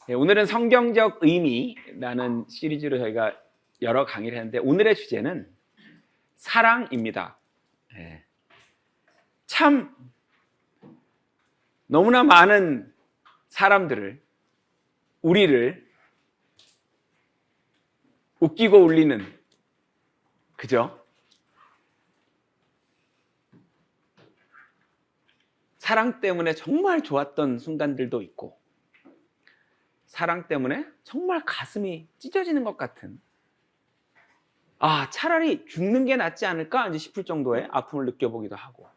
네, 오늘은 성경적 의미라는 시리즈로 저희가 여러 강의를 했는데 오늘의 주제는 사랑입니다. 네. 참 너무나 많은 사람들을, 우리를 웃기고 울리는, 그죠? 사랑 때문에 정말 좋았던 순간들도 있고, 사랑 때문에 정말 가슴이 찢어지는 것 같은, 차라리 죽는 게 낫지 않을까 이제 싶을 정도의 아픔을 느껴보기도 하고,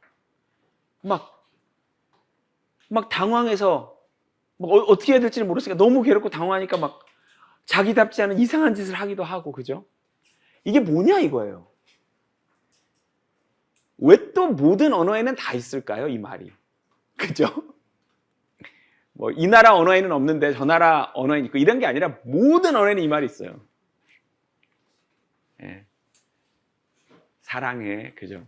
막 당황해서 어떻게 해야 될지 모르니까 너무 괴롭고 당황하니까 막 자기답지 않은 이상한 짓을 하기도 하고, 그죠? 이게 뭐냐 이거예요. 왜 또 모든 언어에는 다 있을까요, 이 말이? 그죠? 이 나라 언어에는 없는데 저 나라 언어에는 있고 이런 게 아니라 모든 언어에는 이 말이 있어요. 예. 사랑해, 그죠?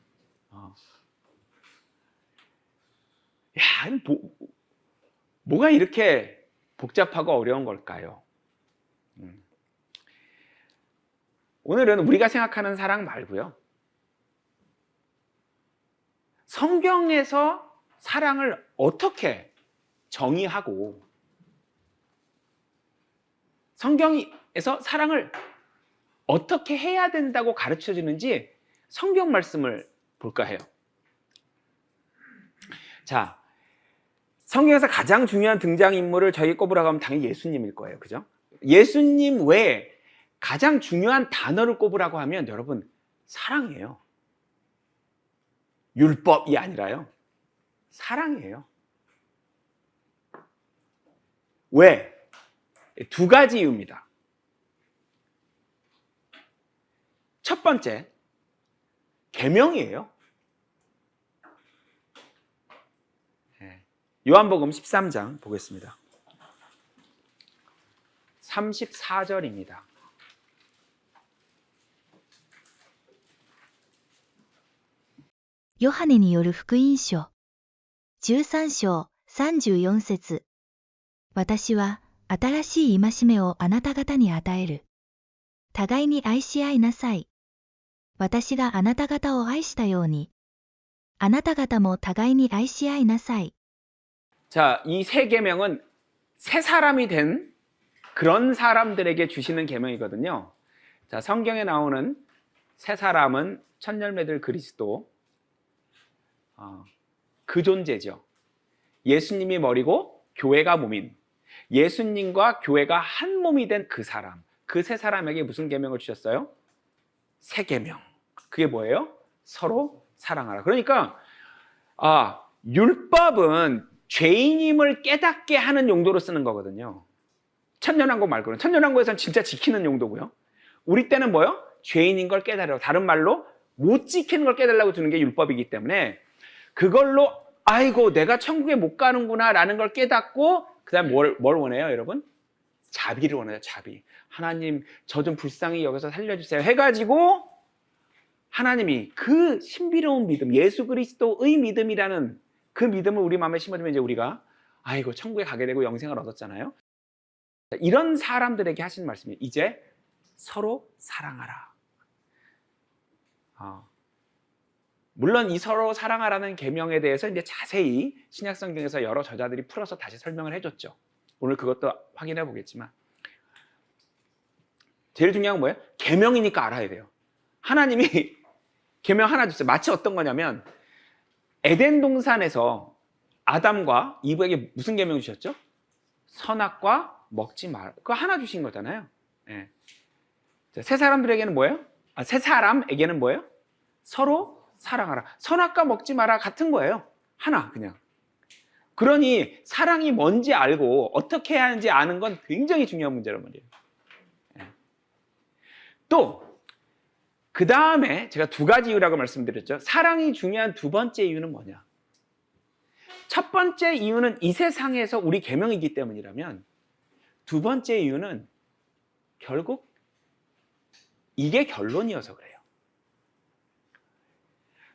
야, 뭐가 이렇게 복잡하고 어려운 걸까요? 오늘은 우리가 생각하는 사랑 말고요, 성경에서 사랑을 어떻게 정의하고 성경에서 사랑을 어떻게 해야 된다고 가르쳐 주는지 성경 말씀을 볼까 해요. 자, 성경에서 가장 중요한 등장인물을 저희 꼽으라고 하면 당연히 예수님일 거예요. 그죠? 예수님 외에 가장 중요한 단어를 꼽으라고 하면 여러분, 사랑이에요. 율법이 아니라요, 사랑이에요. 왜? 두 가지 이유입니다. 첫 번째, 계명이에요. 요한복음 13장 보겠습니다. 34절입니다. ヨハネによる福音書13章34節、私は新しい戒めをあなた方に与える。互いに愛し合いなさい。私があなた方を愛したように、あなた方も互いに愛し合いなさい。 자, 이 세 계명은 새 사람이 된 그런 사람들에게 주시는 계명이거든요. 자, 성경에 나오는 새 사람은 천열매들 그리스도, 그 존재죠. 예수님이 머리고 교회가 몸인, 예수님과 교회가 한 몸이 된 그 사람, 그 세 사람에게 무슨 계명을 주셨어요? 새 계명. 그게 뭐예요? 서로 사랑하라. 그러니까 율법은 죄인임을 깨닫게 하는 용도로 쓰는 거거든요. 천년왕국 말고는, 천년왕국에서는 진짜 지키는 용도고요. 우리 때는 뭐요? 죄인인 걸 깨달으라고, 다른 말로 못 지키는 걸 깨달으라고 주는 게 율법이기 때문에 그걸로 아이고 내가 천국에 못 가는구나 라는 걸 깨닫고 그 다음 뭘 원해요, 여러분? 자비를 원해요. 자비. 하나님 저 좀 불쌍히 여기서 살려주세요 해가지고 하나님이 그 신비로운 믿음, 예수 그리스도의 믿음이라는 그 믿음을 우리 마음에 심어주면 이제 우리가 아이고 천국에 가게 되고 영생을 얻었잖아요. 이런 사람들에게 하시는 말씀이 이제 서로 사랑하라. 물론 이 서로 사랑하라는 계명에 대해서 이제 자세히 신약 성경에서 여러 저자들이 풀어서 다시 설명을 해줬죠. 오늘 그것도 확인해 보겠지만 제일 중요한 건 뭐예요? 계명이니까 알아야 돼요. 하나님이 계명 하나 줬어요. 마치 어떤 거냐면 에덴 동산에서 아담과 이브에게 무슨 계명 주셨죠? 선악과 먹지 말. 그거 하나 주신 거잖아요. 네. 세 사람들에게는 뭐예요? 세 사람에게는 뭐예요? 서로 사랑하라. 선악과 먹지 마라 같은 거예요. 하나 그냥. 그러니 사랑이 뭔지 알고 어떻게 해야 하는지 아는 건 굉장히 중요한 문제란 말이에요. 네. 또 그 다음에 제가 두 가지 이유라고 말씀드렸죠. 사랑이 중요한 두 번째 이유는 뭐냐? 첫 번째 이유는 이 세상에서 우리 계명이기 때문이라면 두 번째 이유는 결국 이게 결론이어서 그래요.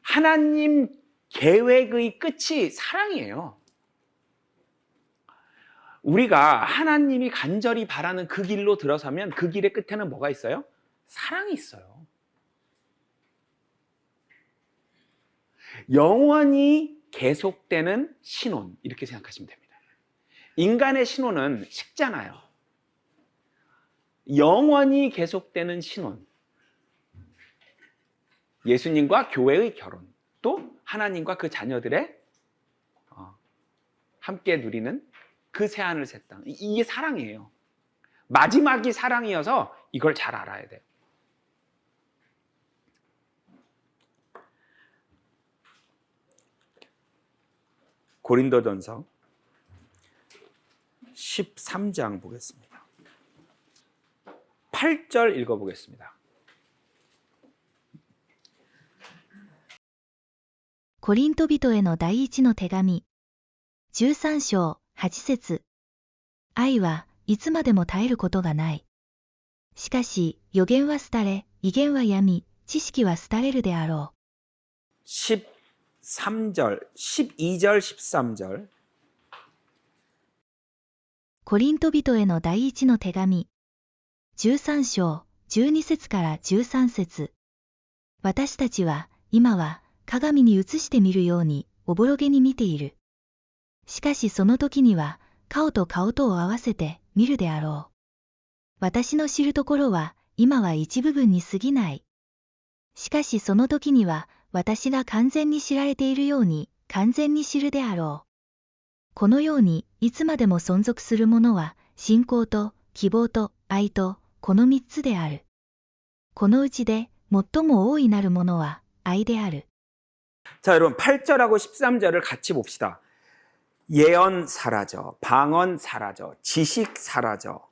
하나님 계획의 끝이 사랑이에요. 우리가 하나님이 간절히 바라는 그 길로 들어서면 그 길의 끝에는 뭐가 있어요? 사랑이 있어요. 영원히 계속되는 신혼, 이렇게 생각하시면 됩니다. 인간의 신혼은 식잖아요. 영원히 계속되는 신혼, 예수님과 교회의 결혼, 또 하나님과 그 자녀들의 함께 누리는 그 새하늘 새 땅, 이게 사랑이에요. 마지막이 사랑이어서 이걸 잘 알아야 돼요. 고린도전서 13장 보겠습니다. 8절 읽어보겠습니다. コリント人への第一の手紙、13章8節。愛はいつまでも絶えることがない。しかし、予言は廃れ、異言はやみ、知識は廃れるであろう。13절, 12절, 13절. コリント人への第一の手紙、13章12節から13節。私たちは、今は、鏡に映して見るように、おぼろげに見ている。しかしその時には、顔と顔とを合わせて見るであろう。私の知るところは、今は一部分に過ぎない。しかしその時には、私が完全に知られているように、完全に知るであろう。このように、いつまでも存続するものは、信仰と、希望と、愛と、この三つである。このうちで、最も大いなるものは、愛である。 자, 여러분 8절하고 13절을 같이 봅시다. 예언 사라져, 방언 사라져, 지식 사라져,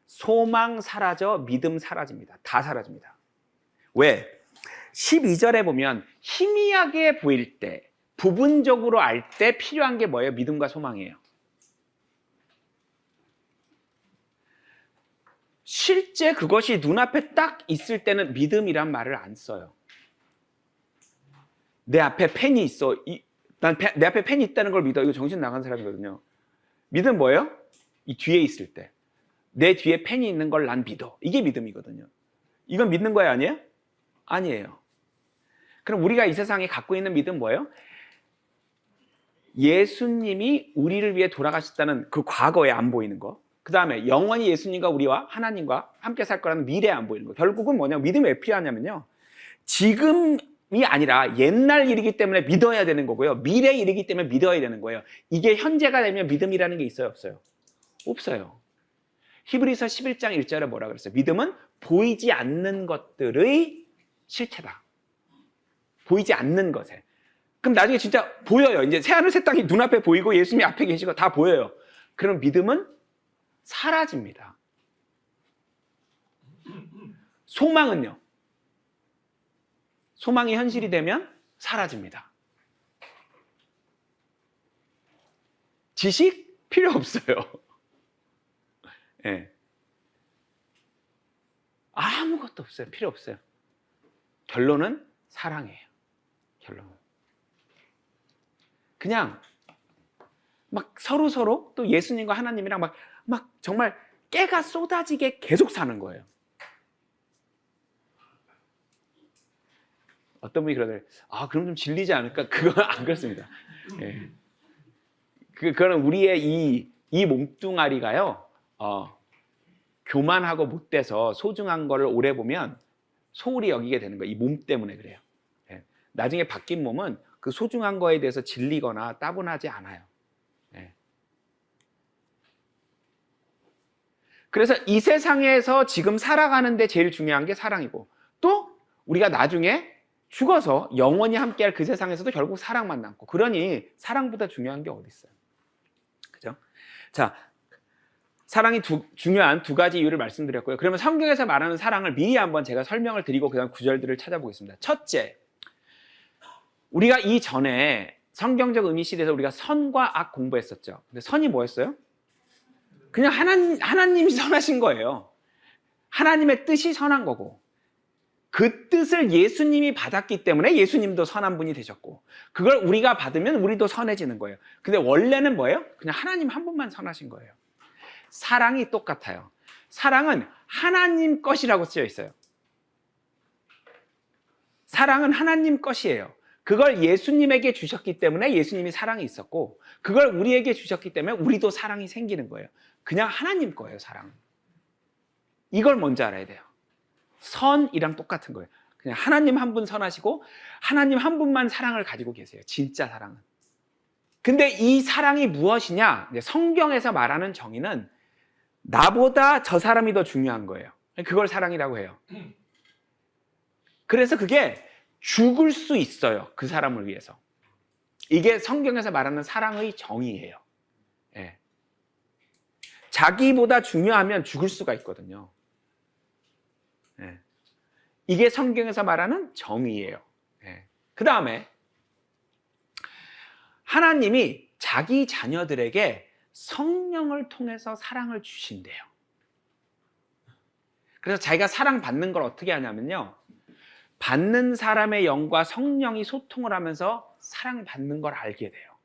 소망 사라져, 믿음 사라집니다. 다 사라집니다. 왜? 12절에 보면 희미하게 보일 때, 부분적으로 알 때 필요한 게 뭐예요? 믿음과 소망이에요. 실제 그것이 눈앞에 딱 있을 때는 믿음이란 말을 안 써요. 내 앞에 펜이 있어. 내 앞에 펜이 있다는 걸 믿어. 이거 정신 나간 사람이거든요. 믿음 뭐예요? 이 뒤에 있을 때. 내 뒤에 펜이 있는 걸 난 믿어. 이게 믿음이거든요. 이건 믿는 거예요, 아니에요? 아니에요. 그럼 우리가 이 세상에 갖고 있는 믿음 뭐예요? 예수님이 우리를 위해 돌아가셨다는 그 과거에 안 보이는 거. 그 다음에 영원히 예수님과 우리와 하나님과 함께 살 거라는 미래에 안 보이는 거. 결국은 뭐냐? 믿음이 왜 필요하냐면요. 지금이 아니라 옛날 일이기 때문에 믿어야 되는 거고요. 미래 일이기 때문에 믿어야 되는 거예요. 이게 현재가 되면 믿음이라는 게 있어요, 없어요? 없어요. 히브리서 11장 1절에 뭐라 그랬어요? 믿음은 보이지 않는 것들의 실체다. 보이지 않는 것에. 그럼 나중에 진짜 보여요. 이제 새하늘 새 땅이 눈앞에 보이고 예수님이 앞에 계시고 다 보여요. 그럼 믿음은 사라집니다. 소망은요? 소망이 현실이 되면 사라집니다. 지식 필요 없어요. 네. 아무것도 없어요. 필요 없어요. 결론은 사랑이에요. 결론은. 그냥 막 서로 또 예수님과 하나님이랑 막 정말 깨가 쏟아지게 계속 사는 거예요. 어떤 분이 그러더래요. 아, 그럼 좀 질리지 않을까? 그건 안 그렇습니다. 예. 그거는 우리의 이 몸뚱아리가요, 교만하고 못돼서 소중한 거를 오래 보면 소홀히 여기게 되는 거예요. 이 몸 때문에 그래요. 예. 나중에 바뀐 몸은 그 소중한 거에 대해서 질리거나 따분하지 않아요. 예. 그래서 이 세상에서 지금 살아가는데 제일 중요한 게 사랑이고, 또 우리가 나중에 죽어서 영원히 함께할 그 세상에서도 결국 사랑만 남고, 그러니 사랑보다 중요한 게 어디 있어요? 그죠? 자, 사랑이 중요한 두 가지 이유를 말씀드렸고요. 그러면 성경에서 말하는 사랑을 미리 한번 제가 설명을 드리고 그 다음 구절들을 찾아보겠습니다. 첫째, 우리가 이전에 성경적 의미 시대에서 우리가 선과 악 공부했었죠. 근데 선이 뭐였어요? 그냥 하나님이 선하신 거예요. 하나님의 뜻이 선한 거고, 그 뜻을 예수님이 받았기 때문에 예수님도 선한 분이 되셨고, 그걸 우리가 받으면 우리도 선해지는 거예요. 근데 원래는 뭐예요? 그냥 하나님 한 분만 선하신 거예요. 사랑이 똑같아요. 사랑은 하나님 것이라고 쓰여 있어요. 사랑은 하나님 것이에요. 그걸 예수님에게 주셨기 때문에 예수님이 사랑이 있었고, 그걸 우리에게 주셨기 때문에 우리도 사랑이 생기는 거예요. 그냥 하나님 거예요, 사랑은. 이걸 먼저 알아야 돼요. 선이랑 똑같은 거예요. 그냥 하나님 한 분 선하시고 하나님 한 분만 사랑을 가지고 계세요. 진짜 사랑은. 근데 이 사랑이 무엇이냐? 성경에서 말하는 정의는 나보다 저 사람이 더 중요한 거예요. 그걸 사랑이라고 해요. 그래서 그게 죽을 수 있어요. 그 사람을 위해서. 이게 성경에서 말하는 사랑의 정의예요. 예. 자기보다 중요하면 죽을 수가 있거든요. 예. 이게 성경에서 말하는 정의예요. 예. 그 다음에 하나님이 자기 자녀들에게 성령을 통해서 사랑을 주신대요. 그래서 자기가 사랑받는 걸 어떻게 하냐면요, 받는 사람의 영과 성령이 소통을 하면서 사랑받는 걸 알게 돼요.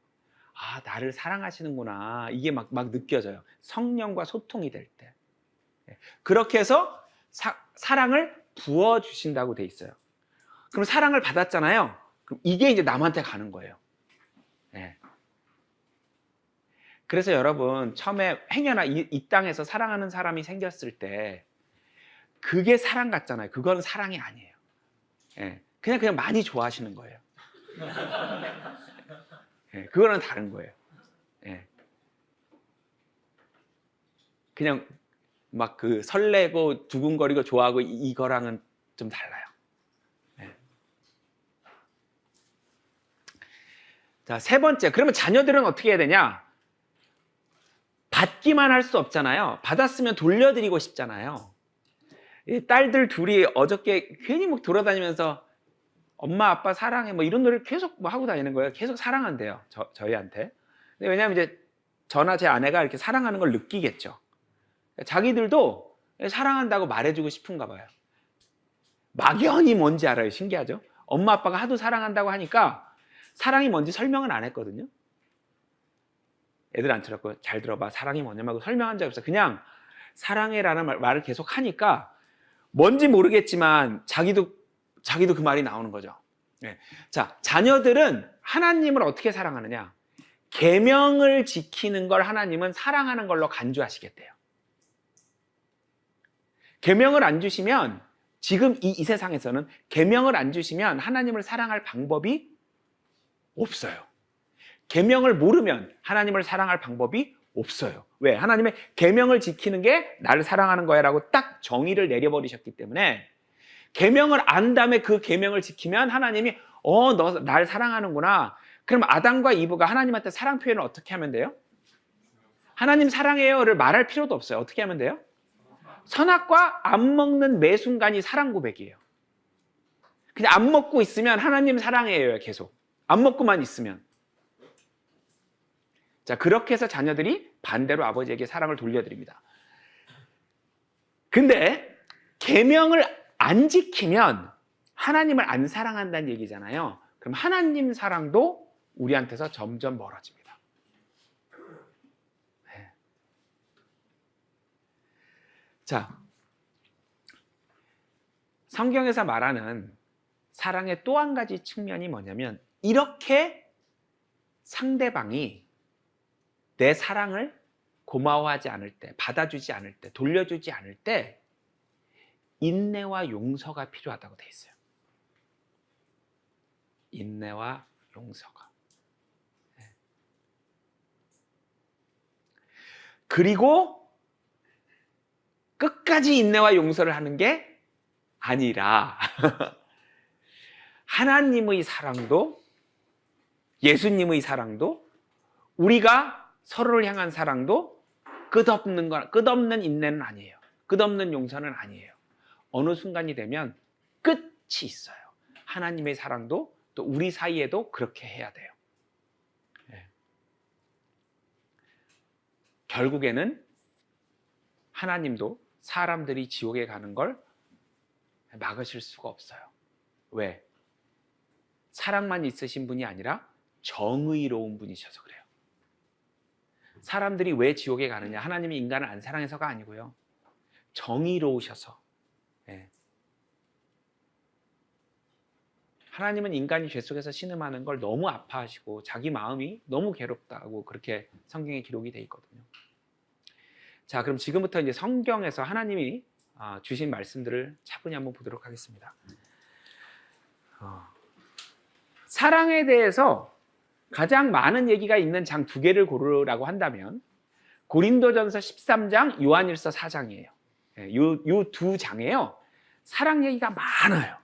아, 나를 사랑하시는구나. 이게 막 느껴져요. 성령과 소통이 될 때. 그렇게 해서 사랑을 부어주신다고 돼 있어요. 그럼 사랑을 받았잖아요. 그럼 이게 이제 남한테 가는 거예요. 네. 그래서 여러분, 처음에 행여나 이 땅에서 사랑하는 사람이 생겼을 때 그게 사랑 같잖아요. 그건 사랑이 아니에요. 예, 그냥 많이 좋아하시는 거예요. 예, 그거는 다른 거예요. 예. 그냥 막 그 설레고 두근거리고 좋아하고 이거랑은 좀 달라요. 예. 자, 세 번째. 그러면 자녀들은 어떻게 해야 되냐? 받기만 할 수 없잖아요. 받았으면 돌려드리고 싶잖아요. 이 딸들 둘이 어저께 괜히 막 돌아다니면서 엄마 아빠 사랑해 뭐 이런 노래를 계속 뭐 하고 다니는 거예요. 계속 사랑한대요. 저희한테. 근데 왜냐하면 이제 저나 제 아내가 이렇게 사랑하는 걸 느끼겠죠. 자기들도 사랑한다고 말해주고 싶은가 봐요. 막연히 뭔지 알아요. 신기하죠? 엄마 아빠가 하도 사랑한다고 하니까 사랑이 뭔지 설명은 안 했거든요. 애들 앉혀놓고 잘 들어봐. 사랑이 뭐냐고 설명한 적 없어. 그냥 사랑해라는 말을 계속 하니까 뭔지 모르겠지만 자기도 그 말이 나오는 거죠. 네. 자, 자녀들은 하나님을 어떻게 사랑하느냐? 계명을 지키는 걸 하나님은 사랑하는 걸로 간주하시겠대요. 계명을 안 주시면, 지금 이 세상에서는 계명을 안 주시면 하나님을 사랑할 방법이 없어요. 계명을 모르면 하나님을 사랑할 방법이 없어요. 왜? 하나님의 계명을 지키는 게 나를 사랑하는 거야 라고 딱 정의를 내려버리셨기 때문에, 계명을 안 다음에 그 계명을 지키면 하나님이 너 날 사랑하는구나. 그럼 아담과 이브가 하나님한테 사랑 표현을 어떻게 하면 돼요? 하나님 사랑해요를 말할 필요도 없어요. 어떻게 하면 돼요? 선악과 안 먹는 매 순간이 사랑 고백이에요. 그냥 안 먹고 있으면 하나님 사랑해요. 계속 안 먹고만 있으면. 자, 그렇게 해서 자녀들이 반대로 아버지에게 사랑을 돌려드립니다. 근데 계명을 안 지키면 하나님을 안 사랑한다는 얘기잖아요. 그럼 하나님 사랑도 우리한테서 점점 멀어집니다. 네. 자, 성경에서 말하는 사랑의 또 한 가지 측면이 뭐냐면, 이렇게 상대방이 내 사랑을 고마워하지 않을 때, 받아주지 않을 때, 돌려주지 않을 때 인내와 용서가 필요하다고 돼 있어요. 인내와 용서가. 그리고 끝까지 인내와 용서를 하는 게 아니라 하나님의 사랑도, 예수님의 사랑도, 우리가 서로를 향한 사랑도 끝없는 인내는 아니에요. 끝없는 용서는 아니에요. 어느 순간이 되면 끝이 있어요. 하나님의 사랑도 또 우리 사이에도 그렇게 해야 돼요. 네. 결국에는 하나님도 사람들이 지옥에 가는 걸 막으실 수가 없어요. 왜? 사랑만 있으신 분이 아니라 정의로운 분이셔서 그래요. 사람들이 왜 지옥에 가느냐? 하나님이 인간을 안 사랑해서가 아니고요. 정의로우셔서. 예. 하나님은 인간이 죄 속에서 신음하는 걸 너무 아파하시고 자기 마음이 너무 괴롭다고 그렇게 성경에 기록이 돼 있거든요. 자, 그럼 지금부터 이제 성경에서 하나님이 주신 말씀들을 차분히 한번 보도록 하겠습니다. 사랑에 대해서 가장 많은 얘기가 있는 장 두 개를 고르라고 한다면 고린도전서 13장, 요한일서 4장이에요. 이 두 장에요. 사랑 얘기가 많아요.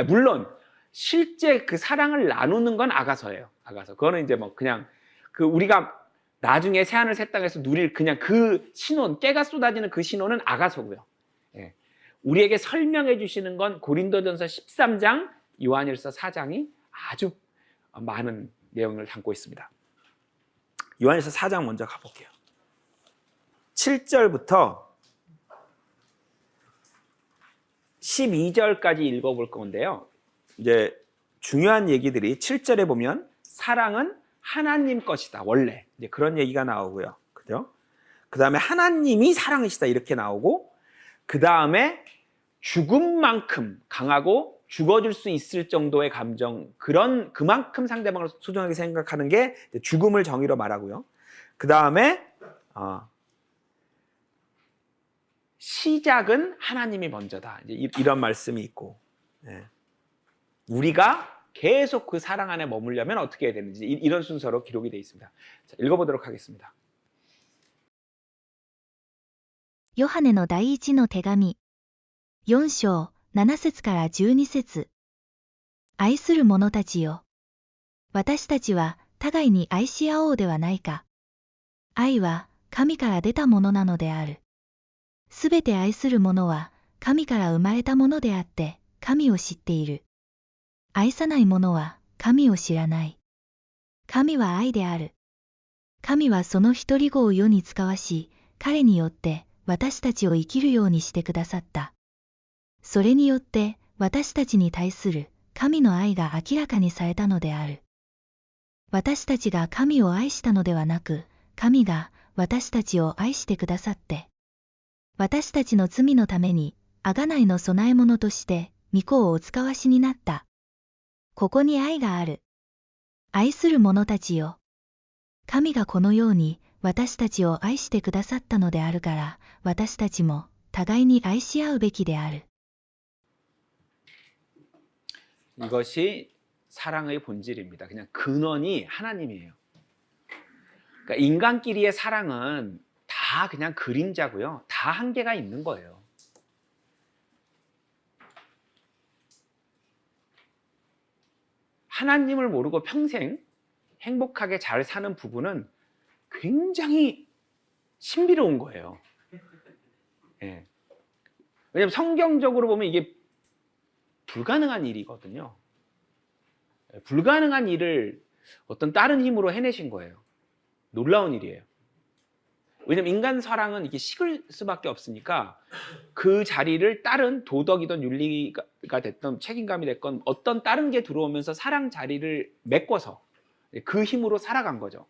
물론 실제 그 사랑을 나누는 건 아가서예요. 아가서. 그거는 이제 뭐 그냥 그 우리가 나중에 새하늘 새 땅에서 누릴 그냥 그 신혼, 깨가 쏟아지는 그 신혼은 아가서고요. 우리에게 설명해 주시는 건 고린도전서 13장, 요한일서 4장이 아주 많은 내용을 담고 있습니다. 요한일서 4장 먼저 가볼게요. 7절부터 12절까지 읽어볼 건데요. 이제 중요한 얘기들이 7절에 보면 사랑은 하나님 것이다. 원래 이제 그런 얘기가 나오고요. 그죠? 그 다음에 하나님이 사랑이시다 이렇게 나오고, 그 다음에 죽음만큼 강하고 죽어줄 수 있을 정도의 감정, 그만큼 상대방을 소중하게 생각하는 게 죽음을 정의로 말하고요. 그 다음에 시작은 하나님이 먼저다. 이제 이런 말씀이 있고, 우리가 계속 그 사랑 안에 머물려면 어떻게 해야 되는지 이런 순서로 기록이 되어 있습니다. 자, 읽어보도록 하겠습니다. ヨハネの第一の手紙4章7節から12節。愛する者たちよ。私たちは互いに愛し合おうではないか。愛は神から出たものなのである。すべて愛する者は神から生まれたものであって神を知っている。愛さない者は神を知らない。神は愛である。神はその一人子を世に使わし、彼によって私たちを生きるようにしてくださった。それによって私たちに対する神の愛が明らかにされたのである。私たちが神を愛したのではなく、神が私たちを愛してくださって、私たちの罪のために贖いの供え物として御子をお使わしになった。ここに愛がある。愛する者たちよ。神がこのように私たちを愛してくださったのであるから、私たちも互いに愛し合うべきである。 이것이 사랑의 본질입니다. 그냥 근원이 하나님이에요. 그러니까 인간끼리의 사랑은 다 그냥 그림자고요. 다 한계가 있는 거예요. 하나님을 모르고 평생 행복하게 잘 사는 부부는 굉장히 신비로운 거예요. 예. 왜냐하면 성경적으로 보면 이게 불가능한 일이거든요. 불가능한 일을 어떤 다른 힘으로 해내신 거예요. 놀라운 일이에요. 왜냐하면 인간 사랑은 이게 식을 수밖에 없으니까 그 자리를 다른 도덕이든 윤리가 됐든 책임감이 됐건 어떤 다른 게 들어오면서 사랑 자리를 메꿔서 그 힘으로 살아간 거죠.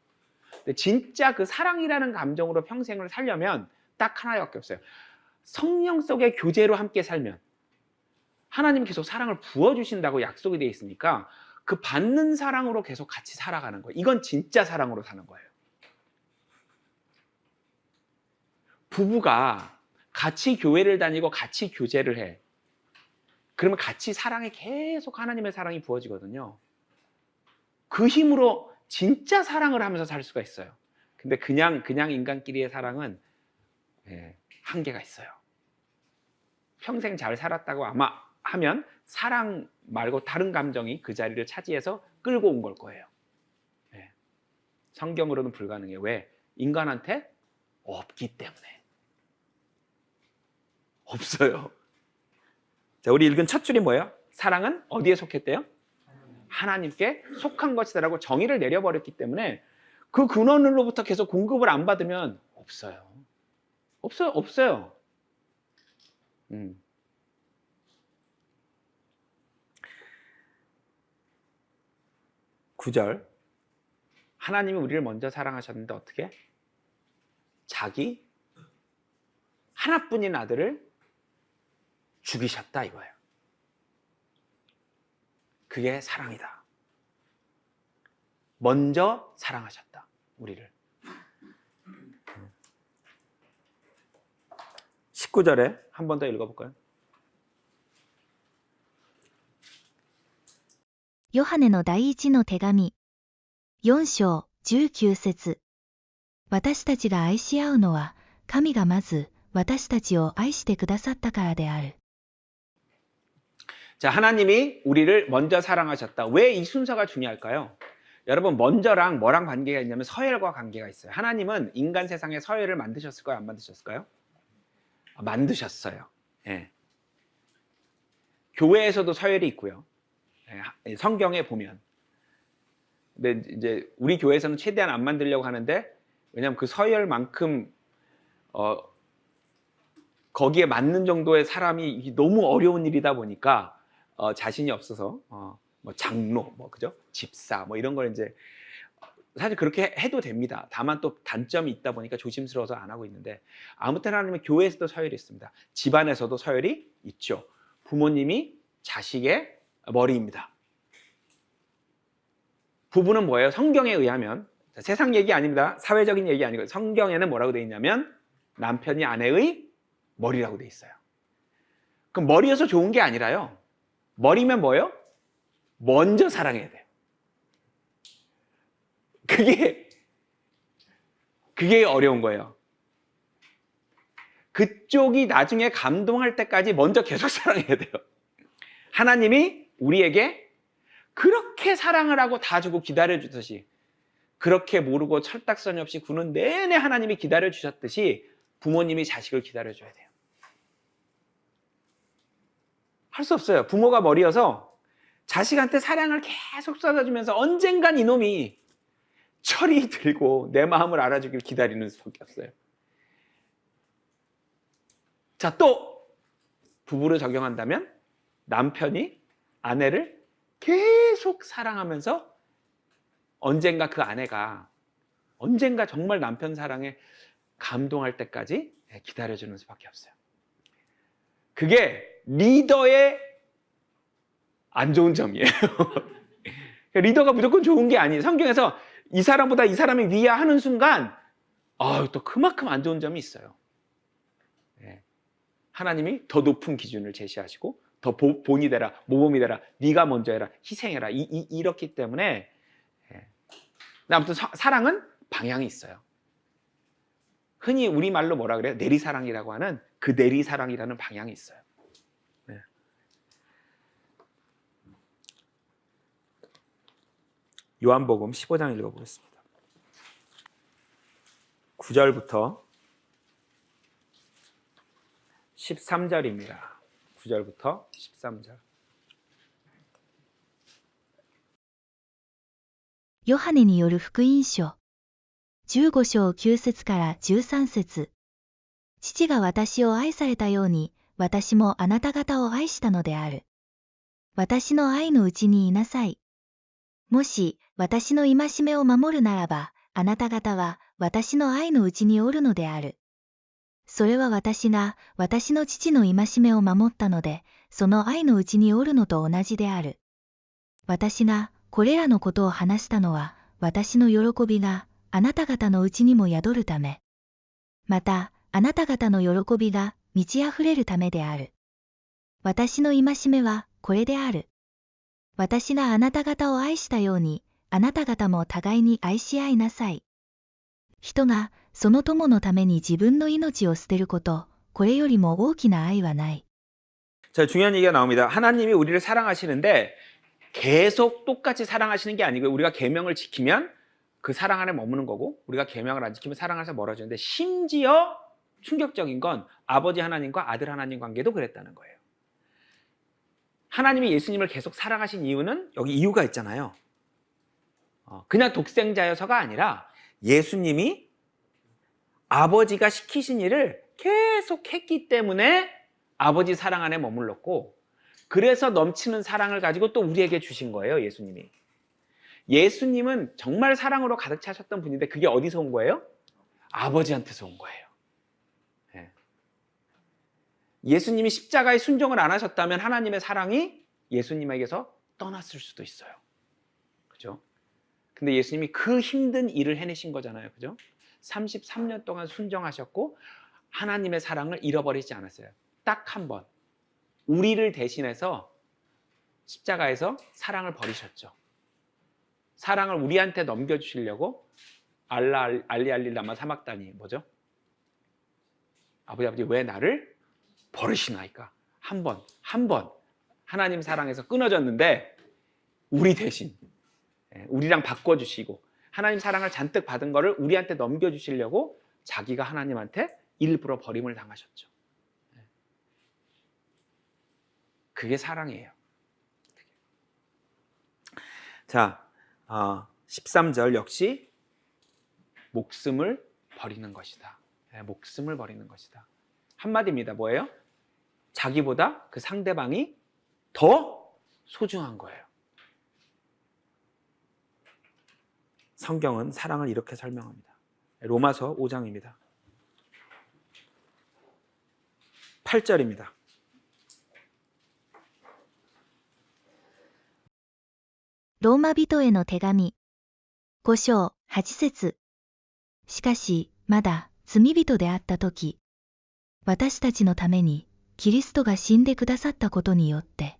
근데 진짜 그 사랑이라는 감정으로 평생을 살려면 딱 하나밖에 없어요. 성령 속의 교제로 함께 살면 하나님이 계속 사랑을 부어주신다고 약속이 되어 있으니까 그 받는 사랑으로 계속 같이 살아가는 거예요. 이건 진짜 사랑으로 사는 거예요. 부부가 같이 교회를 다니고 같이 교제를 해. 그러면 같이 사랑에 계속 하나님의 사랑이 부어지거든요. 그 힘으로 진짜 사랑을 하면서 살 수가 있어요. 근데 그냥 인간끼리의 사랑은 한계가 있어요. 평생 잘 살았다고 아마 하면 사랑 말고 다른 감정이 그 자리를 차지해서 끌고 온 걸 거예요. 성경으로는 불가능해요. 왜? 인간한테 없기 때문에. 없어요. 자, 우리 읽은 첫 줄이 뭐예요? 사랑은 어디에 속했대요? 하나님께 속한 것이다라고 정의를 내려버렸기 때문에 그 근원으로부터 계속 공급을 안 받으면 없어요. 없어요. 9절 하나님이 우리를 먼저 사랑하셨는데 어떻게? 자기 하나뿐인 아들을 죽이셨다 이거예요. 그게 사랑이다. 먼저 사랑하셨다 우리를. 19절에 한 번 더 읽어볼까요? ヨハネの第一の手紙4章19節私たちが愛し合うのは神がまず私たちを愛してくださったからである。 자, 하나님이 우리를 먼저 사랑하셨다. 왜 이 순서가 중요할까요? 여러분, 먼저랑 뭐랑 관계가 있냐면 서열과 관계가 있어요. 하나님은 인간 세상에 서열을 만드셨을까요? 안 만드셨을까요? 만드셨어요. 예. 교회에서도 서열이 있고요. 예, 성경에 보면. 근데 이제 우리 교회에서는 최대한 안 만들려고 하는데, 왜냐하면 그 서열만큼 거기에 맞는 정도의 사람이 너무 어려운 일이다 보니까 자신이 없어서 뭐 장로, 뭐 그죠? 집사, 뭐 이런 걸 이제 사실 그렇게 해도 됩니다. 다만 또 단점이 있다 보니까 조심스러워서 안 하고 있는데, 아무튼 하나님은 교회에서도 서열이 있습니다. 집안에서도 서열이 있죠. 부모님이 자식의 머리입니다. 부부는 뭐예요? 성경에 의하면, 세상 얘기 아닙니다. 사회적인 얘기 아니고 성경에는 뭐라고 되어 있냐면 남편이 아내의 머리라고 되어 있어요. 그럼 머리여서 좋은 게 아니라요. 머리면 뭐예요? 먼저 사랑해야 돼요. 그게 어려운 거예요. 그쪽이 나중에 감동할 때까지 먼저 계속 사랑해야 돼요. 하나님이 우리에게 그렇게 사랑을 하고 다 주고 기다려주듯이, 그렇게 모르고 철딱서니 없이 구는 내내 하나님이 기다려주셨듯이 부모님이 자식을 기다려줘야 돼요. 할 수 없어요. 부모가 머리여서 자식한테 사랑을 계속 쏟아주면서 언젠간 이놈이 철이 들고 내 마음을 알아주길 기다리는 수밖에 없어요. 자, 또 부부를 적용한다면 남편이 아내를 계속 사랑하면서 언젠가 그 아내가 언젠가 정말 남편 사랑에 감동할 때까지 기다려주는 수밖에 없어요. 그게 리더의 안 좋은 점이에요. 리더가 무조건 좋은 게 아니에요. 성경에서 이 사람보다 이 사람이 위야 하는 순간 또 그만큼 안 좋은 점이 있어요. 하나님이 더 높은 기준을 제시하시고 더 본이 되라, 모범이 되라, 네가 먼저 해라, 희생해라, 이렇기 때문에. 아무튼 사랑은 방향이 있어요. 흔히 우리말로 뭐라 그래요? 내리사랑이라고 하는 그 내리사랑이라는 방향이 있어요. 네. 요한복음 15장 읽어보겠습니다. 9절부터 13절입니다. 9절부터 13절. ヨハネによる福音書15章9節から13節父が私を愛されたように私もあなた方を愛したのである。私の愛のうちにいなさい。もし私の戒めを守るならばあなた方は私の愛のうちにおるのである。それは私が私の父の戒めを守ったのでその愛のうちにおるのと同じである。私がこれらのことを話したのは私の喜びがあなた方のうちにも宿るため、またあなた方の喜びが満ち溢れるためである。私の戒めはこれである。私があなた方を愛したように、あなた方も互いに愛し合いなさい。人がその友のために自分の命を捨てること、これよりも大きな愛はない。 자, 중요한 얘기가 나옵니다. 하나님이 우리를 사랑하시는데 계속 똑같이 사랑하시는 게 아니고 우리가 계명을 지키면 그 사랑 안에 머무는 거고, 우리가 계명을 안 지키면 사랑 안에서 멀어지는데, 심지어 충격적인 건 아버지 하나님과 아들 하나님 관계도 그랬다는 거예요. 하나님이 예수님을 계속 사랑하신 이유는 여기 이유가 있잖아요. 그냥 독생자여서가 아니라 예수님이 아버지가 시키신 일을 계속 했기 때문에 아버지 사랑 안에 머물렀고, 그래서 넘치는 사랑을 가지고 또 우리에게 주신 거예요, 예수님이. 예수님은 정말 사랑으로 가득 차셨던 분인데 그게 어디서 온 거예요? 아버지한테서 온 거예요. 예. 예수님이 십자가에 순종을 안 하셨다면 하나님의 사랑이 예수님에게서 떠났을 수도 있어요. 그죠? 근데 예수님이 그 힘든 일을 해내신 거잖아요. 그죠? 33년 동안 순종하셨고 하나님의 사랑을 잃어버리지 않았어요. 딱 한 번. 우리를 대신해서 십자가에서 사랑을 버리셨죠. 사랑을 우리한테 넘겨주시려고 알리 라마 사막다니 뭐죠? 아버지 왜 나를 버리시나이까? 한 번 하나님 사랑에서 끊어졌는데 우리 대신 우리랑 바꿔주시고 하나님 사랑을 잔뜩 받은 거를 우리한테 넘겨주시려고 자기가 하나님한테 일부러 버림을 당하셨죠. 그게 사랑이에요. 자, 13절 역시 목숨을 버리는 것이다. 목숨을 버리는 것이다. 한마디입니다. 뭐예요? 자기보다 그 상대방이 더 소중한 거예요. 성경은 사랑을 이렇게 설명합니다. 로마서 5장입니다. 8절입니다. ローマ人への手紙5章8節しかし、まだ罪人であったとき、私たちのためにキリストが死んでくださったことによって、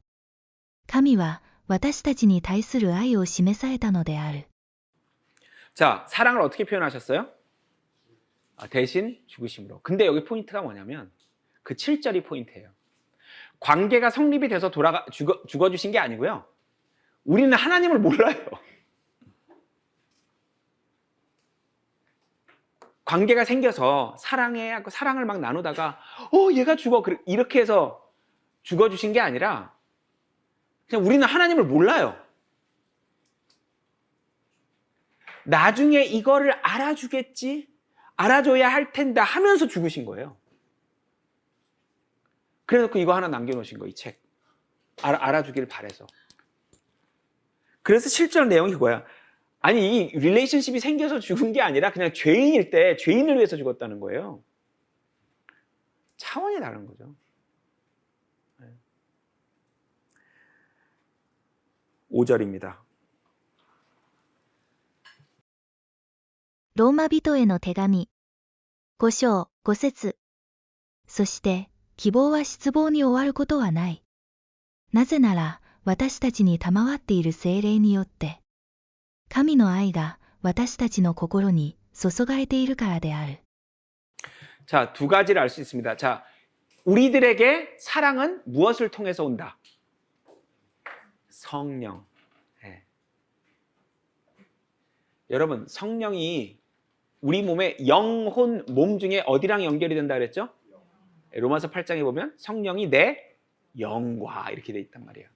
神は私たちに対する愛を示されたのである。 자, 사랑을 어떻게 표현하셨어요? 대신 죽으심으로. 근데 여기 포인트가 뭐냐면 그 7절이 포인트예요. 관계가 성립이 돼서 죽어주신 게 아니고요. 우리는 하나님을 몰라요. 관계가 생겨서 사랑을 막 나누다가 얘가 죽어 이렇게 해서 죽어주신 게 아니라 그냥 우리는 하나님을 몰라요. 나중에 이거를 알아주겠지, 알아줘야 할 텐데 하면서 죽으신 거예요. 그래서 이거 하나 남겨놓으신 거, 이 책. 알아주길 바래서. 그래서 실전 내용이 그거야. 아니, 이 릴레이션십이 생겨서 죽은 게 아니라 그냥 죄인일 때 죄인을 위해서 죽었다는 거예요. 차원이 다른 거죠. 5절입니다. ローマ人への手紙5章5節そして希望は失望に終わることはない。なぜなら私たちに賜っている聖霊によって神の愛が私たちの心に注がれているからである。 자, 두 가지를 알 수 있습니다. 자, 우리들에게 사랑은 무엇을 통해서 온다? 성령. 네. 여러분, 성령이 우리 몸의 영혼, 몸 중에 어디랑 연결이 된다 그랬죠? 로마서 8장에 보면 성령이 내 영과 이렇게 돼 있단 말이에요.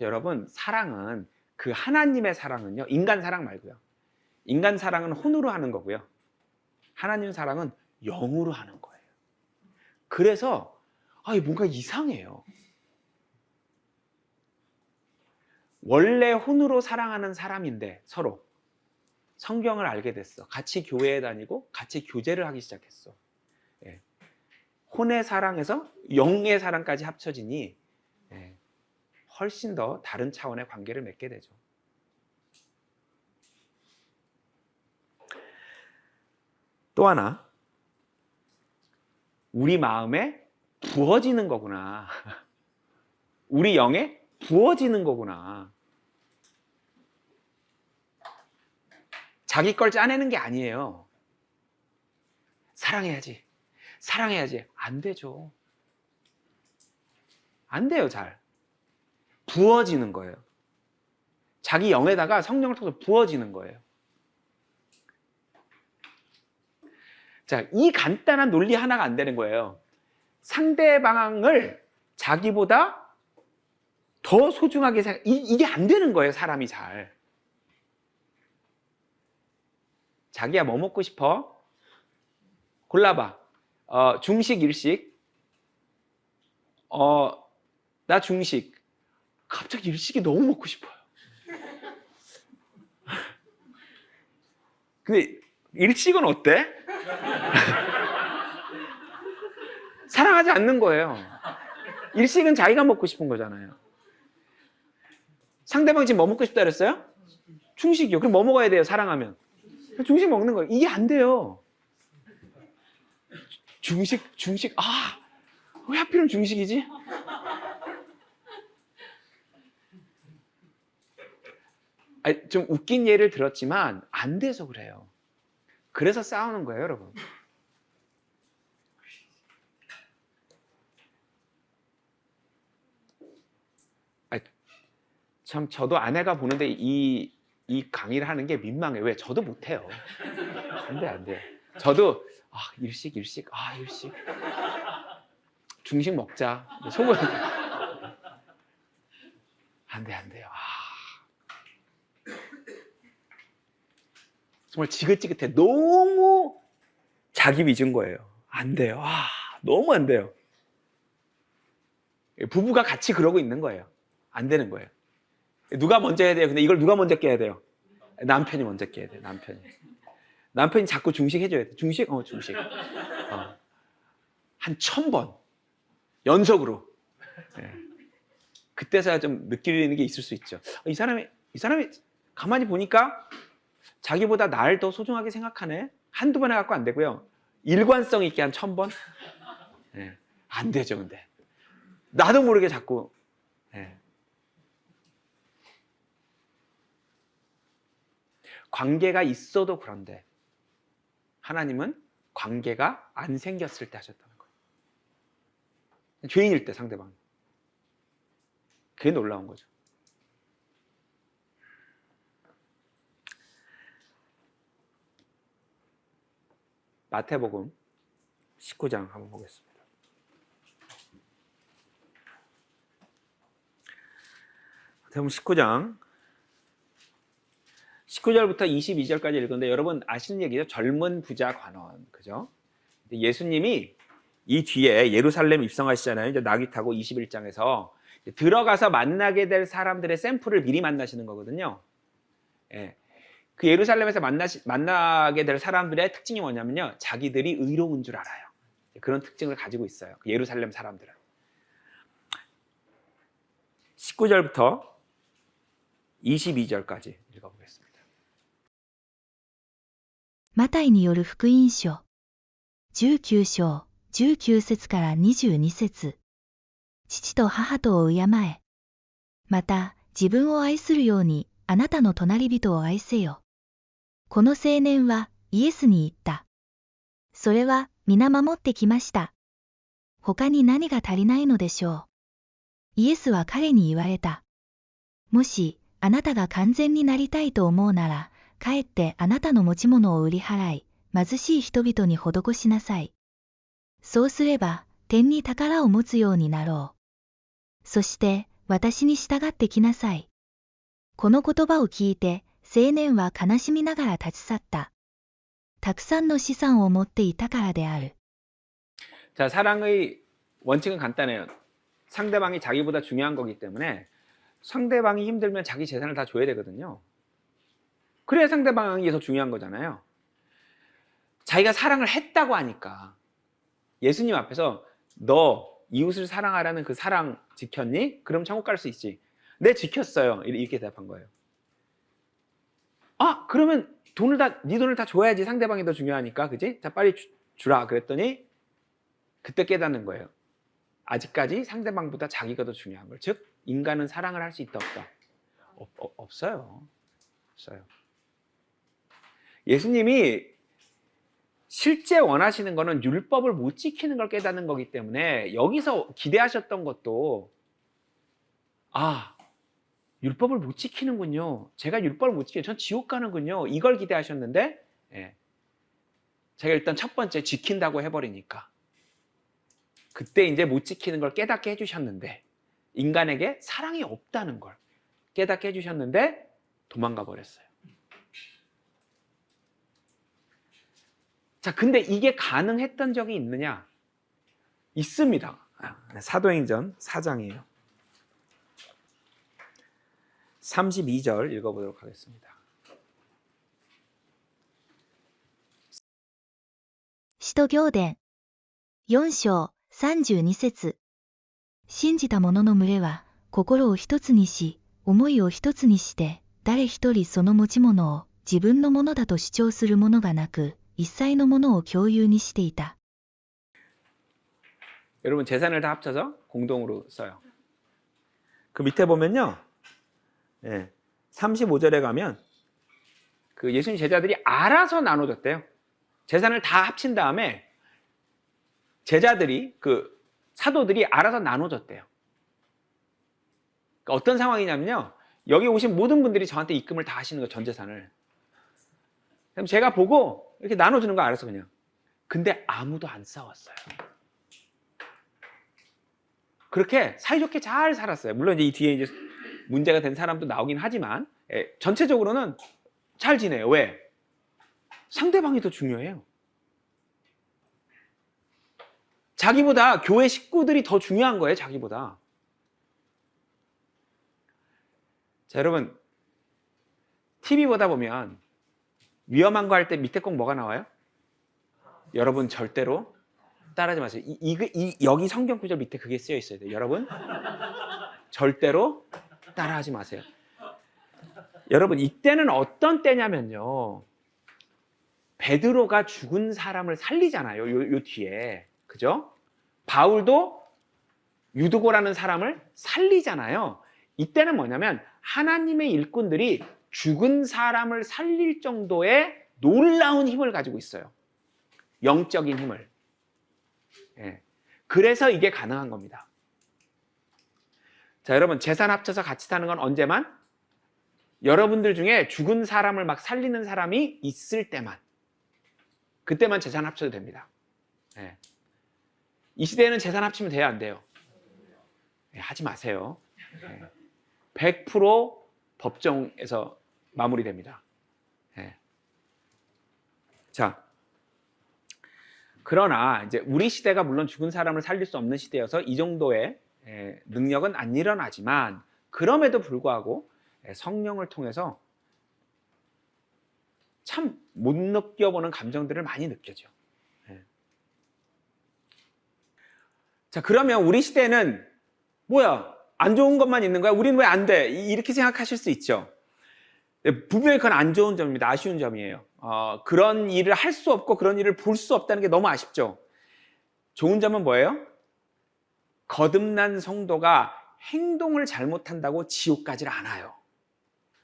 여러분, 사랑은 그 하나님의 사랑은요, 인간 사랑 말고요. 인간 사랑은 혼으로 하는 거고요. 하나님 사랑은 영으로 하는 거예요. 그래서 뭔가 이상해요. 원래 혼으로 사랑하는 사람인데 서로 성경을 알게 됐어. 같이 교회에 다니고 같이 교제를 하기 시작했어. 예. 혼의 사랑에서 영의 사랑까지 합쳐지니 훨씬 더 다른 차원의 관계를 맺게 되죠. 또 하나, 우리 마음에 부어지는 거구나. 우리 영에 부어지는 거구나. 자기 걸 짜내는 게 아니에요. 사랑해야지. 안 되죠. 안 돼요, 잘. 부어지는 거예요. 자기 영에다가 성령을 통해서 부어지는 거예요. 자, 이 간단한 논리 하나가 안 되는 거예요. 상대방을 자기보다 더 소중하게 이게 안 되는 거예요, 사람이 잘. 자기야, 뭐 먹고 싶어? 골라봐. 중식, 일식? 나 중식. 갑자기 일식이 너무 먹고 싶어요. 근데 일식은 어때? 사랑하지 않는 거예요. 일식은 자기가 먹고 싶은 거잖아요. 상대방 지금 뭐 먹고 싶다 그랬어요? 중식이요. 그럼 뭐 먹어야 돼요? 사랑하면 중식 먹는 거예요. 이게 안 돼요. 중식 왜 하필은 중식이지? 아니, 좀 웃긴 예를 들었지만 안 돼서 그래요. 그래서 싸우는 거예요, 여러분. 아니, 참 저도 아내가 보는데 이 강의를 하는 게 민망해요. 왜? 저도 못해요. 안 돼. 저도 일식 일식. 중식 먹자. 속은 안 돼요. 정말 지긋지긋해. 너무 자기 위주인 거예요. 안 돼요. 너무 안 돼요. 부부가 같이 그러고 있는 거예요. 안 되는 거예요. 누가 먼저 해야 돼요? 근데 이걸 누가 먼저 깨야 돼요? 남편이 먼저 깨야 돼요. 남편이 자꾸 중식 해줘야 돼요. 중식? 중식. 한 1000번 연속으로. 네. 그때서야 좀 느끼는 게 있을 수 있죠. 이 사람이 가만히 보니까 자기보다 나를 더 소중하게 생각하네. 한두 번 해갖고 안 되고요. 일관성 있게 한 1000번? 네. 안 되죠, 근데. 나도 모르게 자꾸. 네. 관계가 있어도 그런데 하나님은 관계가 안 생겼을 때 하셨다는 거예요. 죄인일 때 상대방. 그게 놀라운 거죠. 마태복음 19장 한번 보겠습니다. 마태복음 19절부터 22절까지 읽었는데 여러분 아시는 얘기죠? 젊은 부자 관원. 그죠? 예수님이 이 뒤에 예루살렘 입성하시잖아요. 이제 나귀 타고 21장에서 들어가서 만나게 될 사람들의 샘플을 미리 만나시는 거거든요. 예. 그 예루살렘에서 만나게 될 사람들의 특징이 뭐냐면요. 자기들이 의로운 줄 알아요. 그런 특징을 가지고 있어요. 그 예루살렘 사람들은. 19절부터 22절까지 읽어보겠습니다. マタイによる福音書19章19節から22節。父と母とを敬え。また自分を愛するようにあなたの隣人を愛せよ。この青年はイエスに言った。それは皆守ってきました。他に何が足りないのでしょう。イエスは彼に言われた。もしあなたが完全になりたいと思うなら、帰ってあなたの持ち物を売り払い、貧しい人々に施しなさい。そうすれば、天に宝を持つようになろう。そして、私に従ってきなさい。この言葉を聞いて、青年は悲しみながら立ち去った。たくさんの資産を持っていたからである。 자, 사랑의 원칙은 간단해요. 상대방이 자기보다 중요한 거기 때문에 상대방이 힘들면 자기 재산을 다 줘야 되거든요. 그래야 상대방이 더 중요한 거잖아요. 자기가 사랑을 했다고 하니까 예수님 앞에서 너 이웃을 사랑하라는 그 사랑 지켰니? 그럼 천국 갈 수 있지. 네, 지켰어요. 이렇게 대답한 거예요. 그러면 네 돈을 다 줘야지. 상대방이 더 중요하니까. 그지? 자, 빨리 주라. 그랬더니 그때 깨닫는 거예요. 아직까지 상대방보다 자기가 더 중요한 걸. 즉, 인간은 사랑을 할 수 있다 없다? 없어요. 예수님이 실제 원하시는 거는 율법을 못 지키는 걸 깨닫는 거기 때문에 여기서 기대하셨던 것도 율법을 못 지키는군요. 제가 율법을 못 지키면 전 지옥 가는군요. 이걸 기대하셨는데 제가 일단 첫 번째 지킨다고 해버리니까 그때 이제 못 지키는 걸 깨닫게 해주셨는데 인간에게 사랑이 없다는 걸 깨닫게 해주셨는데 도망가 버렸어요. 자, 근데 이게 가능했던 적이 있느냐? 있습니다. 사도행전 4장이에요. 32절 읽어보도록 하겠습니다. ト行伝4章32節。信じた者の群れは心を一つにし、思いを一つにして、誰一人その持ち物を自分のものだと主張するものがなく、一切のものを共有にしていた。 여러분 재산을 다 합쳐서 공동으로 써요. 그 밑에 보면요. 35절에 가면 그 예수님 제자들이 알아서 나눠줬대요. 재산을 다 합친 다음에 제자들이 그 사도들이 알아서 나눠줬대요. 그러니까 어떤 상황이냐면요. 여기 오신 모든 분들이 저한테 입금을 다 하시는 거예요. 전 재산을. 그럼 제가 보고 이렇게 나눠주는 거 알아서 그냥. 근데 아무도 안 싸웠어요. 그렇게 사이좋게 잘 살았어요. 물론 이제 이 뒤에 이제 문제가 된 사람도 나오긴 하지만 전체적으로는 잘 지내요. 왜? 상대방이 더 중요해요. 자기보다 교회 식구들이 더 중요한 거예요. 자기보다. 자, 여러분 TV 보다 보면 위험한 거 할 때 밑에 꼭 뭐가 나와요? 여러분 절대로 따라하지 마세요. 여기 성경 구절 밑에 그게 쓰여 있어야 돼요. 여러분 절대로 따라하지 마세요. 여러분 이때는 어떤 때냐면요. 베드로가 죽은 사람을 살리잖아요. 요 뒤에. 그죠? 바울도 유두고라는 사람을 살리잖아요. 이때는 뭐냐면 하나님의 일꾼들이 죽은 사람을 살릴 정도의 놀라운 힘을 가지고 있어요. 영적인 힘을. 그래서 이게 가능한 겁니다. 자, 여러분 재산 합쳐서 같이 사는 건 언제만? 여러분들 중에 죽은 사람을 막 살리는 사람이 있을 때만. 그때만 재산 합쳐도 됩니다. 이 시대에는 재산 합치면 돼요, 안 돼요? 하지 마세요. 100% 법정에서 마무리됩니다. 자, 그러나 이제 우리 시대가 물론 죽은 사람을 살릴 수 없는 시대여서 이 정도의 능력은 안 일어나지만 그럼에도 불구하고 성령을 통해서 참 못 느껴보는 감정들을 많이 느껴죠. 자, 그러면 우리 시대는 뭐야? 안 좋은 것만 있는 거야? 우리는 왜 안 돼? 이렇게 생각하실 수 있죠. 분명히 그건 안 좋은 점입니다. 아쉬운 점이에요. 그런 일을 할 수 없고 그런 일을 볼 수 없다는 게 너무 아쉽죠. 좋은 점은 뭐예요? 거듭난 성도가 행동을 잘못한다고 지옥 가질 않아요.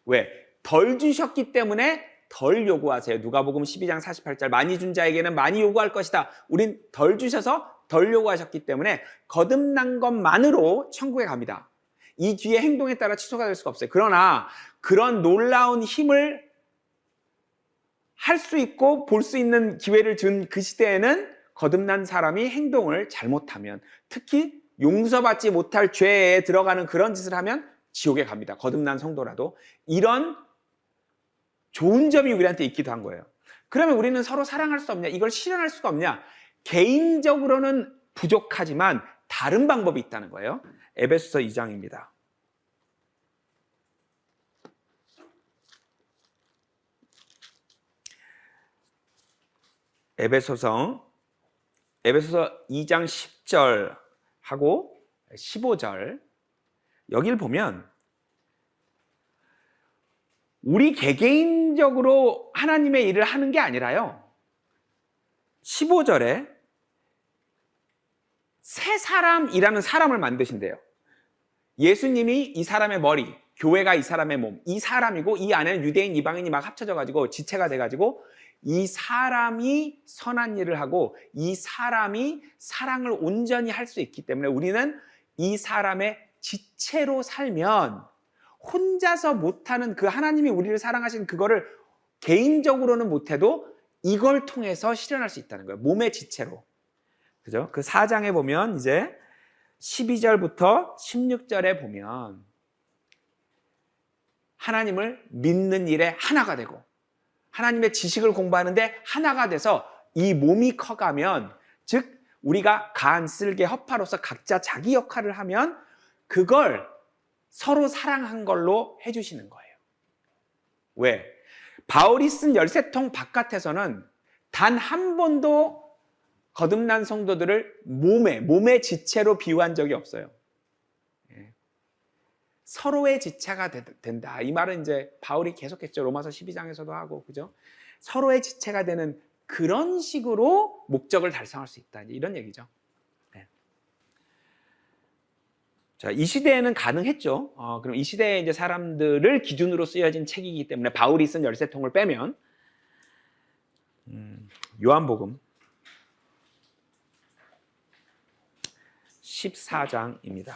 왜? 덜 주셨기 때문에 덜 요구하세요. 누가복음 12장 48절 많이 준 자에게는 많이 요구할 것이다. 우린 덜 주셔서 덜 요구하셨기 때문에 거듭난 것만으로 천국에 갑니다. 이 뒤에 행동에 따라 취소가 될 수가 없어요. 그러나 그런 놀라운 힘을 할 수 있고 볼 수 있는 기회를 준 그 시대에는 거듭난 사람이 행동을 잘못하면 특히 용서받지 못할 죄에 들어가는 그런 짓을 하면 지옥에 갑니다. 거듭난 성도라도. 이런 좋은 점이 우리한테 있기도 한 거예요. 그러면 우리는 서로 사랑할 수 없냐? 이걸 실현할 수가 없냐? 개인적으로는 부족하지만 다른 방법이 있다는 거예요. 에베소서 2장입니다. 에베소서 2장 10절하고 15절 여기를 보면 우리 개개인적으로 하나님의 일을 하는 게 아니라요. 15절에 새 사람이라는 사람을 만드신대요. 예수님이 이 사람의 머리, 교회가 이 사람의 몸, 이 사람이고 이 안에는 유대인, 이방인이 막 합쳐져가지고 지체가 돼가지고 이 사람이 선한 일을 하고 이 사람이 사랑을 온전히 할 수 있기 때문에 우리는 이 사람의 지체로 살면 혼자서 못하는 그 하나님이 우리를 사랑하신 그거를 개인적으로는 못해도 이걸 통해서 실현할 수 있다는 거예요. 몸의 지체로. 그죠? 그 4장에 보면 이제 12절부터 16절에 보면 하나님을 믿는 일에 하나가 되고 하나님의 지식을 공부하는데 하나가 돼서 이 몸이 커가면 즉 우리가 간, 쓸개, 허파로서 각자 자기 역할을 하면 그걸 서로 사랑한 걸로 해주시는 거예요. 왜? 바울이 쓴 13통 바깥에서는 단 한 번도 거듭난 성도들을 몸의 지체로 비유한 적이 없어요. 서로의 지체가 된다. 이 말은 이제 바울이 계속했죠. 로마서 12장에서도 하고, 그죠? 서로의 지체가 되는 그런 식으로 목적을 달성할 수 있다. 이런 얘기죠. 네. 자, 이 시대에는 가능했죠. 그럼 이 시대에 이제 사람들을 기준으로 쓰여진 책이기 때문에 바울이 쓴 13통을 빼면 요한복음 14장입니다.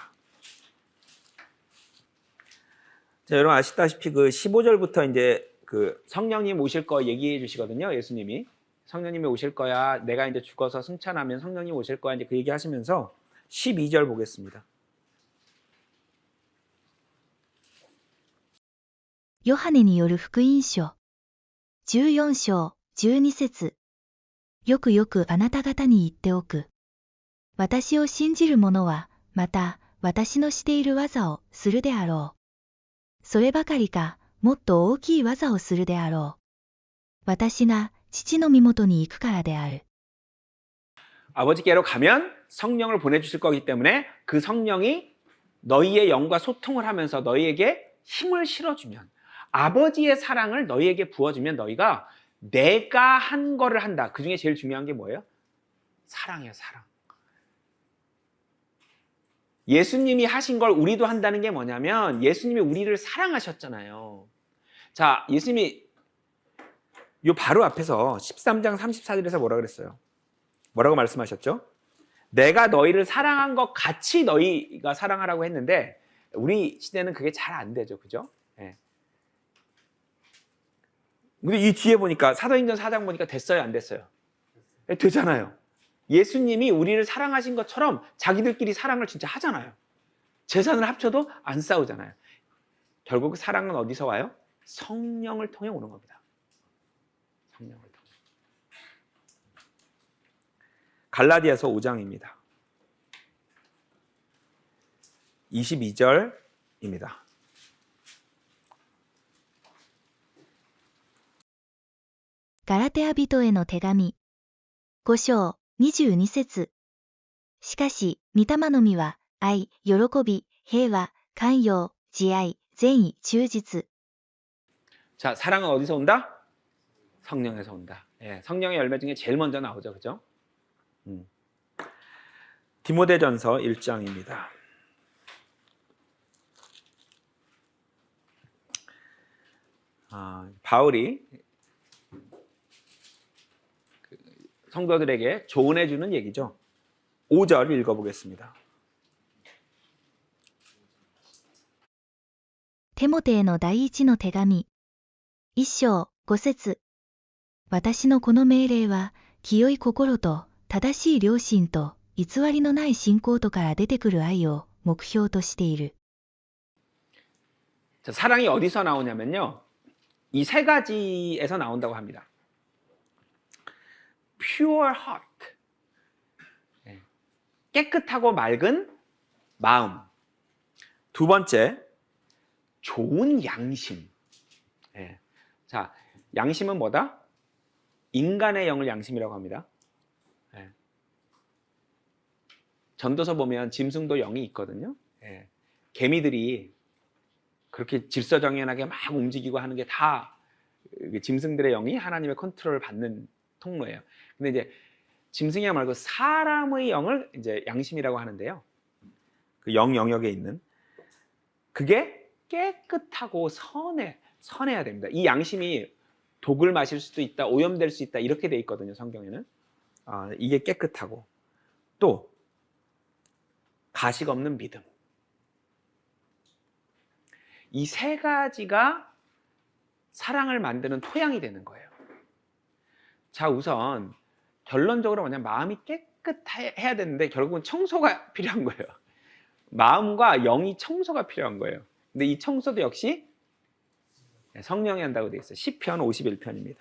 자, 여러분 아시다시피 그 15절부터 이제 그 성령님 오실 거 얘기해 주시거든요. 예수님이 성령님이 오실 거야. 내가 이제 죽어서 승천하면 성령님 오실 거야. 이제 그 얘기 하시면서 12절 보겠습니다. ヨハネによる福音書14章12節よくよくあなた方に言っておく。私を信じる者はまた私のしている技をするであろう。そればかりかもっと大きい技をするであろう。私が父の身元に行くからである。 아버지께로 가면 성령을 보내주실 거기 때문에 그 성령이 너희의 영과 소통을 하면서 너희에게 힘을 실어주면 아버지의 사랑을 너희에게 부어주면 너희가 내가 한 거를 한다. 그 중에 제일 중요한 게 뭐예요? 사랑이에요. 사랑. 예수님이 하신 걸 우리도 한다는 게 뭐냐면 예수님이 우리를 사랑하셨잖아요. 자, 예수님이 요 바로 앞에서 13장 34절에서 뭐라 그랬어요? 뭐라고 말씀하셨죠? 내가 너희를 사랑한 것 같이 너희가 사랑하라고 했는데 우리 시대는 그게 잘 안 되죠. 그죠? 네. 근데 이 뒤에 보니까 사도행전 4장 보니까 됐어요? 안 됐어요? 네, 되잖아요. 예수님이 우리를 사랑하신 것처럼 자기들끼리 사랑을 진짜 하잖아요. 재산을 합쳐도 안 싸우잖아요. 결국 사랑은 어디서 와요? 성령을 통해 오는 겁니다. 성령을 통해. 갈라디아서 5장입니다. 22절입니다. 갈라디아人への手紙5章22節しかし、御霊の実は愛、喜び、平和、寛容、慈愛、善意、忠実。 자, 사랑은 어디서 온다? 성령에서 온다. 예, 성령의 열매 중에 제일 먼저 나오죠. 그죠? 디모데전서 1장입니다. 바울이 성도들에게 조언해 주는 얘기죠. 5절 읽어보겠습니다. テモテへの第一の手紙1章5節私のこの命令は清い心と正しい良心と偽りのない信仰とから出てくる愛を目標としている。 자, 사랑이 어디서 나오냐면요. 이 세 가지에서 나온다고 합니다. Pure heart. 깨끗하고 맑은 마음. 두 번째, 좋은 양심. 자, 양심은 뭐다? 인간의 영을 양심이라고 합니다. 전도서 보면 짐승도 영이 있거든요. 개미들이 그렇게 질서정연하게 막 움직이고 하는 게 다 짐승들의 영이 하나님의 컨트롤을 받는 통로예요. 근데 이제 짐승의 영 말고 사람의 영을 이제 양심이라고 하는데요. 그 영 영역에 있는 그게 깨끗하고 선해야 됩니다. 이 양심이 독을 마실 수도 있다, 오염될 수 있다 이렇게 돼 있거든요. 성경에는. 이게 깨끗하고 또 가식 없는 믿음. 이 세 가지가 사랑을 만드는 토양이 되는 거예요. 자, 우선 결론적으로 뭐냐면 마음이 깨끗해야 되는데 결국은 청소가 필요한 거예요. 마음과 영이 청소가 필요한 거예요. 근데 이 청소도 역시 성령이 한다고 되어 있어요. 시편 51편입니다.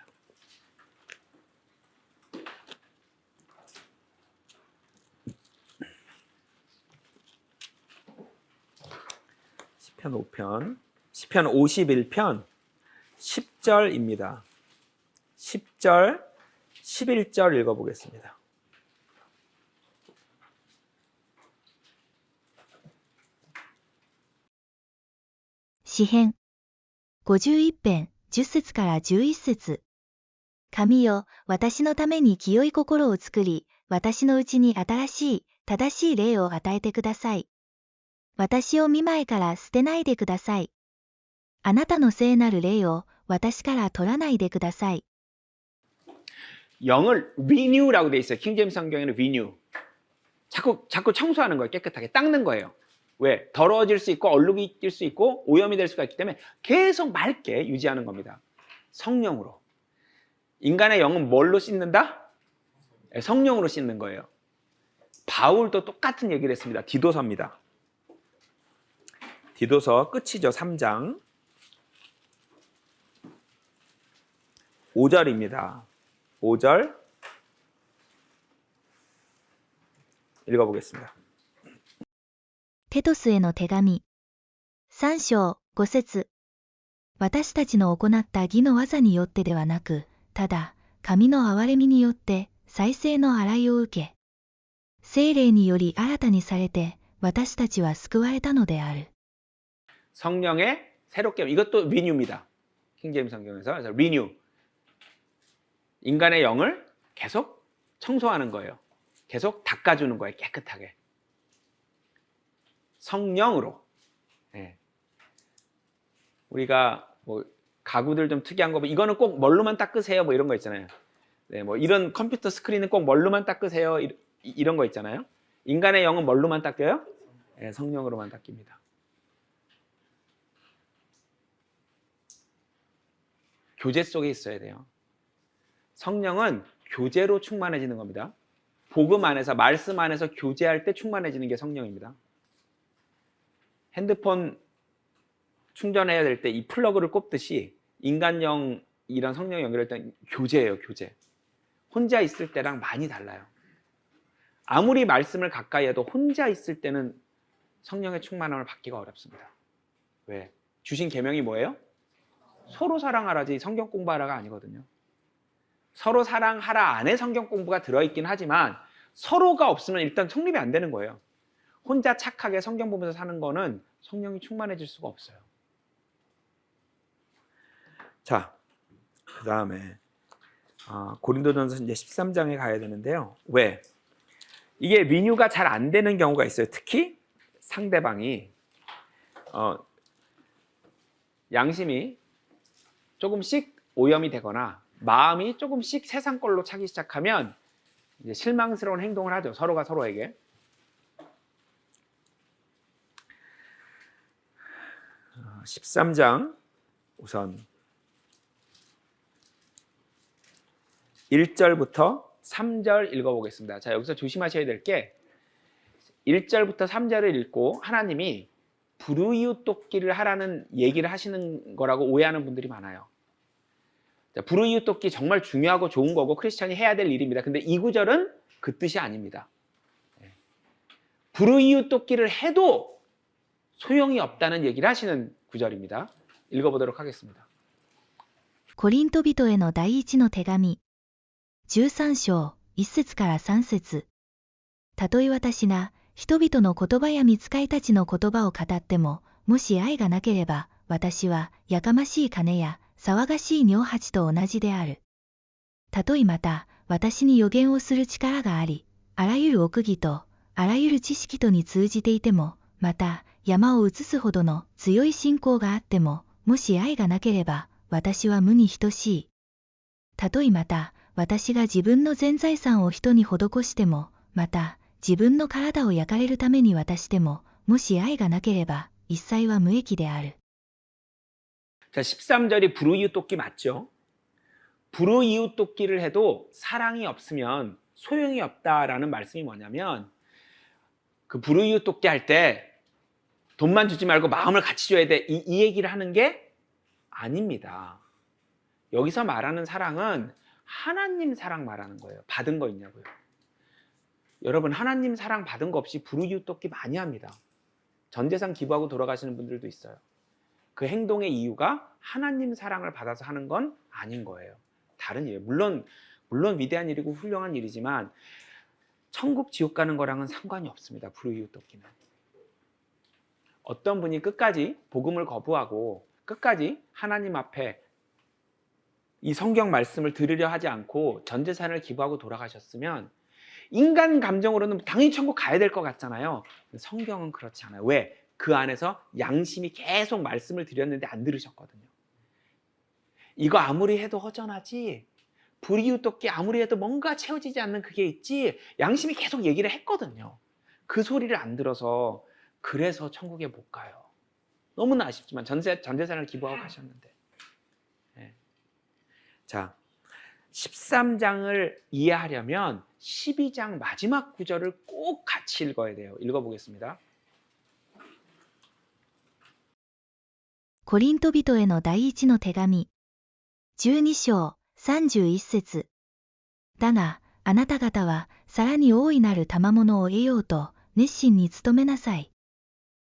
시편 5편, 시편 51편 10절입니다. 10절, 11절 읽어보겠습니다. 詩編51編10節から11節。神よ、私のために清い心を作り、私のうちに新しい、正しい霊を与えてください。私を御前から捨てないでください。あなたの聖なる霊を私から取らないでください。 영을 renew라고 돼 있어요. 킹제임스 성경에는 renew. 자꾸 청소하는 거예요. 깨끗하게 닦는 거예요. 왜? 더러워질 수 있고 얼룩이 낄 수 있고 오염이 될 수가 있기 때문에 계속 맑게 유지하는 겁니다. 성령으로. 인간의 영은 뭘로 씻는다? 성령으로 씻는 거예요. 바울도 똑같은 얘기를 했습니다. 디도서입니다. 디도서 끝이죠. 3장 5절입니다. 5절 읽어보겠습니다. テトスへの手紙3章5節。私たちの行った義の技によってではなく、ただ神の憐れみによって再生の洗いを受け、聖霊により新たにされて私たちは救われたのである。 성령의 새롭게 이것도 renew입니다. 킹제임스 성경에서 그래서 renew. 인간의 영을 계속 청소하는 거예요. 계속 닦아주는 거예요. 깨끗하게. 성령으로. 네. 우리가 뭐 가구들 좀 특이한 거, 이거는 꼭 뭘로만 닦으세요, 뭐 이런 거 있잖아요. 네, 뭐 이런 컴퓨터 스크린은 꼭 뭘로만 닦으세요, 이런 거 있잖아요. 인간의 영은 뭘로만 닦여요? 네, 성령으로만 닦입니다. 교제 속에 있어야 돼요. 성령은 교제로 충만해지는 겁니다. 복음 안에서, 말씀 안에서 교제할 때 충만해지는 게 성령입니다. 핸드폰 충전해야 될 때 이 플러그를 꼽듯이 인간영, 이런 성령 연결할 때 교제예요, 교제. 혼자 있을 때랑 많이 달라요. 아무리 말씀을 가까이 해도 혼자 있을 때는 성령의 충만함을 받기가 어렵습니다. 왜? 주신 계명이 뭐예요? 서로 사랑하라지 성경 공부하라가 아니거든요. 서로 사랑하라 안에 성경 공부가 들어있긴 하지만 서로가 없으면 일단 성립이 안 되는 거예요. 혼자 착하게 성경 보면서 사는 거는 성령이 충만해질 수가 없어요. 자, 그 다음에 고린도전서 이제 13장에 가야 되는데요. 왜? 이게 리뉴가 잘 안 되는 경우가 있어요. 특히 상대방이 양심이 조금씩 오염이 되거나 마음이 조금씩 세상 걸로 차기 시작하면 이제 실망스러운 행동을 하죠. 서로가 서로에게. 어, 13장 우선 1절부터 3절 읽어보겠습니다. 자, 여기서 조심하셔야 될 게 1절부터 3절을 읽고 하나님이 불의웃 돕기를 하라는 얘기를 하시는 거라고 오해하는 분들이 많아요. 불의웃 돕기 정말 중요하고 좋은 거고 크리스찬이 해야 될 일입니다. 근데 이 구절은 그 뜻이 아닙니다. 불의웃 돕기를 해도 소용이 없다는 얘기를 하시는 구절입니다. 읽어보도록 하겠습니다. コリント人への第一の手紙13章1節から3節。たとえ私が人々の言葉や御使いたちの言葉を語っても、もし愛がなければ、私はやかましい鐘や騒がしい尿鉢と同じである。たとえまた私に予言をする力があり、あらゆる奥義とあらゆる知識とに通じていても、また山を移すほどの強い信仰があっても、もし愛がなければ、私は無に等しい。たとえまた私が自分の全財産を人に施しても、また自分の体を焼かれるために渡しても、もし愛がなければ一切は無益である。 자, 13절이 불의웃 돕기 맞죠? 불의웃 돕기를 해도 사랑이 없으면 소용이 없다라는 말씀이 뭐냐면 그 불의웃 돕기 할 때 돈만 주지 말고 마음을 같이 줘야 돼. 이 얘기를 하는 게 아닙니다. 여기서 말하는 사랑은 하나님 사랑 말하는 거예요. 받은 거 있냐고요. 여러분 하나님 사랑 받은 거 없이 불의웃 돕기 많이 합니다. 전 재산 기부하고 돌아가시는 분들도 있어요. 그 행동의 이유가 하나님 사랑을 받아서 하는 건 아닌 거예요. 다른 일이에요. 물론 위대한 일이고 훌륭한 일이지만 천국 지옥 가는 거랑은 상관이 없습니다. 불의웃 돕기는. 어떤 분이 끝까지 복음을 거부하고 끝까지 하나님 앞에 이 성경 말씀을 들으려 하지 않고 전 재산을 기부하고 돌아가셨으면 인간 감정으로는 당연히 천국 가야 될 것 같잖아요. 성경은 그렇지 않아요. 왜? 그 안에서 양심이 계속 말씀을 드렸는데 안 들으셨거든요. 이거 아무리 해도 허전하지, 불이웃돕기 아무리 해도 뭔가 채워지지 않는 그게 있지, 양심이 계속 얘기를 했거든요. 그 소리를 안 들어서 그래서 천국에 못 가요. 너무나 아쉽지만 전 재산을 기부하고 가셨는데. 네. 자, 13장을 이해하려면 12장 마지막 구절을 꼭 같이 읽어야 돼요. 읽어보겠습니다. コリント人への第一の手紙、12章31節。だが、あなた方はさらに大いなる賜物を得ようと熱心に努めなさい。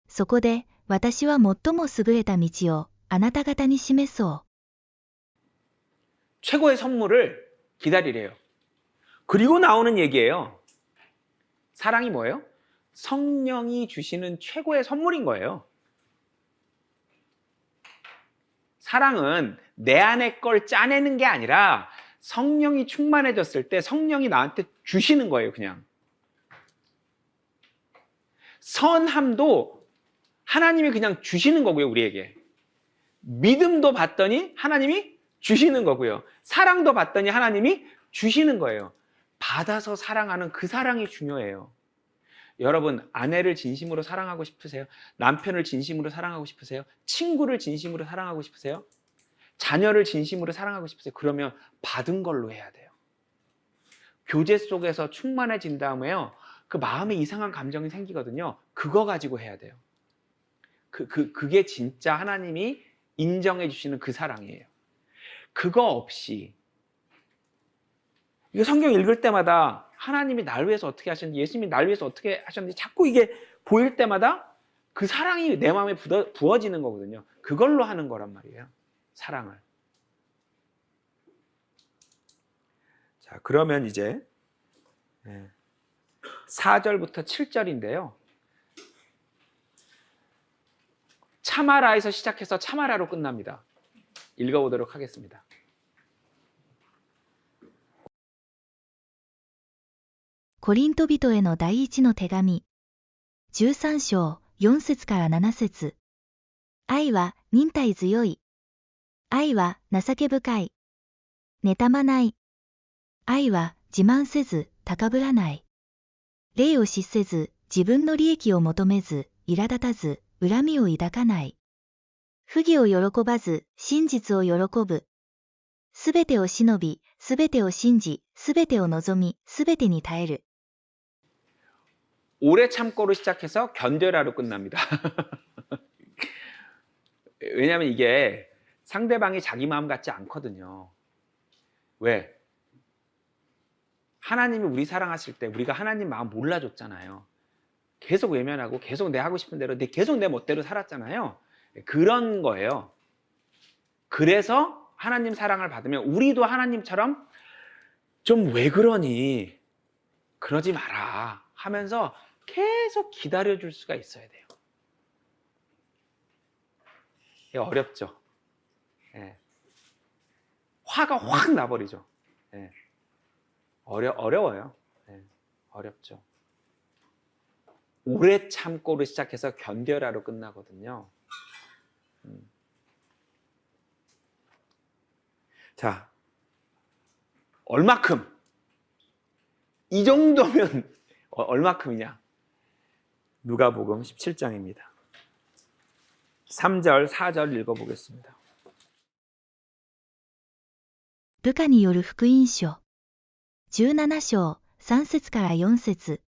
そこで、私は最も優れた道をあなた方に示そう。 최고의 선물을 기다리래요. 그리고 나오는 얘기예요. 사랑이 뭐예요? 성령이 주시는 최고의 선물인 거예요. 사랑은 내 안에 걸 짜내는 게 아니라 성령이 충만해졌을 때 성령이 나한테 주시는 거예요, 그냥. 선함도 하나님이 그냥 주시는 거고요, 우리에게. 믿음도 받더니 하나님이 주시는 거고요. 사랑도 받더니 하나님이 주시는 거예요. 받아서 사랑하는 그 사랑이 중요해요. 여러분, 아내를 진심으로 사랑하고 싶으세요? 남편을 진심으로 사랑하고 싶으세요? 친구를 진심으로 사랑하고 싶으세요? 자녀를 진심으로 사랑하고 싶으세요? 그러면 받은 걸로 해야 돼요. 교제 속에서 충만해진 다음에요, 그 마음에 이상한 감정이 생기거든요. 그거 가지고 해야 돼요. 그게 진짜 하나님이 인정해 주시는 그 사랑이에요. 그거 없이, 이거 성경 읽을 때마다 하나님이 날 위해서 어떻게 하셨는지, 예수님이 날 위해서 어떻게 하셨는지 자꾸 이게 보일 때마다 그 사랑이 내 마음에 부어지는 거거든요. 그걸로 하는 거란 말이에요, 사랑을. 자, 그러면 이제 4절부터 7절인데요. 참아라에서 시작해서 참아라로 끝납니다. 읽어보도록 하겠습니다. コリント人への第一の手紙、13章4節から7節。愛は忍耐強い。愛は情け深い。妬まない。愛は自慢せず高ぶらない。礼を失せず、自分の利益を求めず、苛立たず、恨みを抱かない。不義を喜ばず、真実を喜ぶ。すべてを忍び、すべてを信じ、すべてを望み、すべてに耐える。 오래 참고로 시작해서 견뎌라로 끝납니다. 왜냐하면 이게 상대방이 자기 마음 같지 않거든요. 왜? 하나님이 우리 사랑하실 때 우리가 하나님 마음 몰라줬잖아요. 계속 외면하고 계속 내 하고 싶은 대로, 계속 내 멋대로 살았잖아요. 그런 거예요. 그래서 하나님 사랑을 받으면 우리도 하나님처럼 좀 왜 그러니? 그러지 마라 하면서 계속 기다려줄 수가 있어야 돼요. 이게 어렵죠. 예. 화가 확 나버리죠. 예. 어려워요. 예. 어렵죠. 오래 참고로 시작해서 견뎌라로 끝나거든요. 자, 얼마큼? 이 정도면 얼마큼이냐? 누가복음 17장입니다. 3절, 4절 읽어보겠습니다. ルカによる福音書17章3節から4節。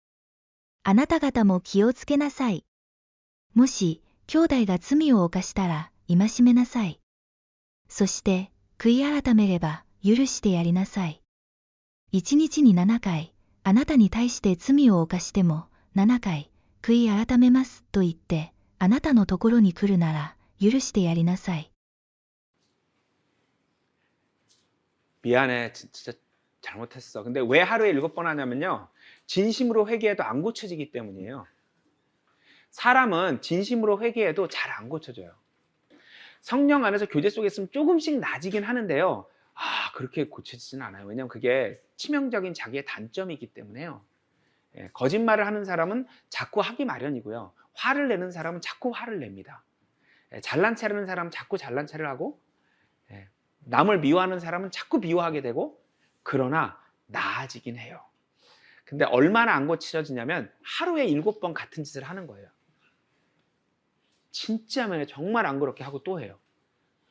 あなた方も気をつけなさい。もし兄弟が罪を犯したら戒めなさい。そして悔い改めれば許してやりなさい。1日に7回、あなたに対して罪を犯しても7回悔い改めますと言って、あなたのところに来るなら許してやりなさい。 미안해, 진짜 잘못했어. 근데 왜 하루에 7번 하냐면요, 진심으로 회개해도 안 고쳐지기 때문이에요. 사람은 진심으로 회개해도 잘 안 고쳐져요. 성령 안에서 교제 속에 있으면 조금씩 나아지긴 하는데요. 그렇게 고쳐지진 않아요. 왜냐하면 그게 치명적인 자기의 단점이기 때문에요. 거짓말을 하는 사람은 자꾸 하기 마련이고요. 화를 내는 사람은 자꾸 화를 냅니다. 잘난 체하는 사람은 자꾸 잘난 체를 하고, 남을 미워하는 사람은 자꾸 미워하게 되고, 그러나 나아지긴 해요. 근데 얼마나 안 고쳐지냐면 하루에 7번 같은 짓을 하는 거예요. 진짜면 정말 안 그렇게 하고 또 해요.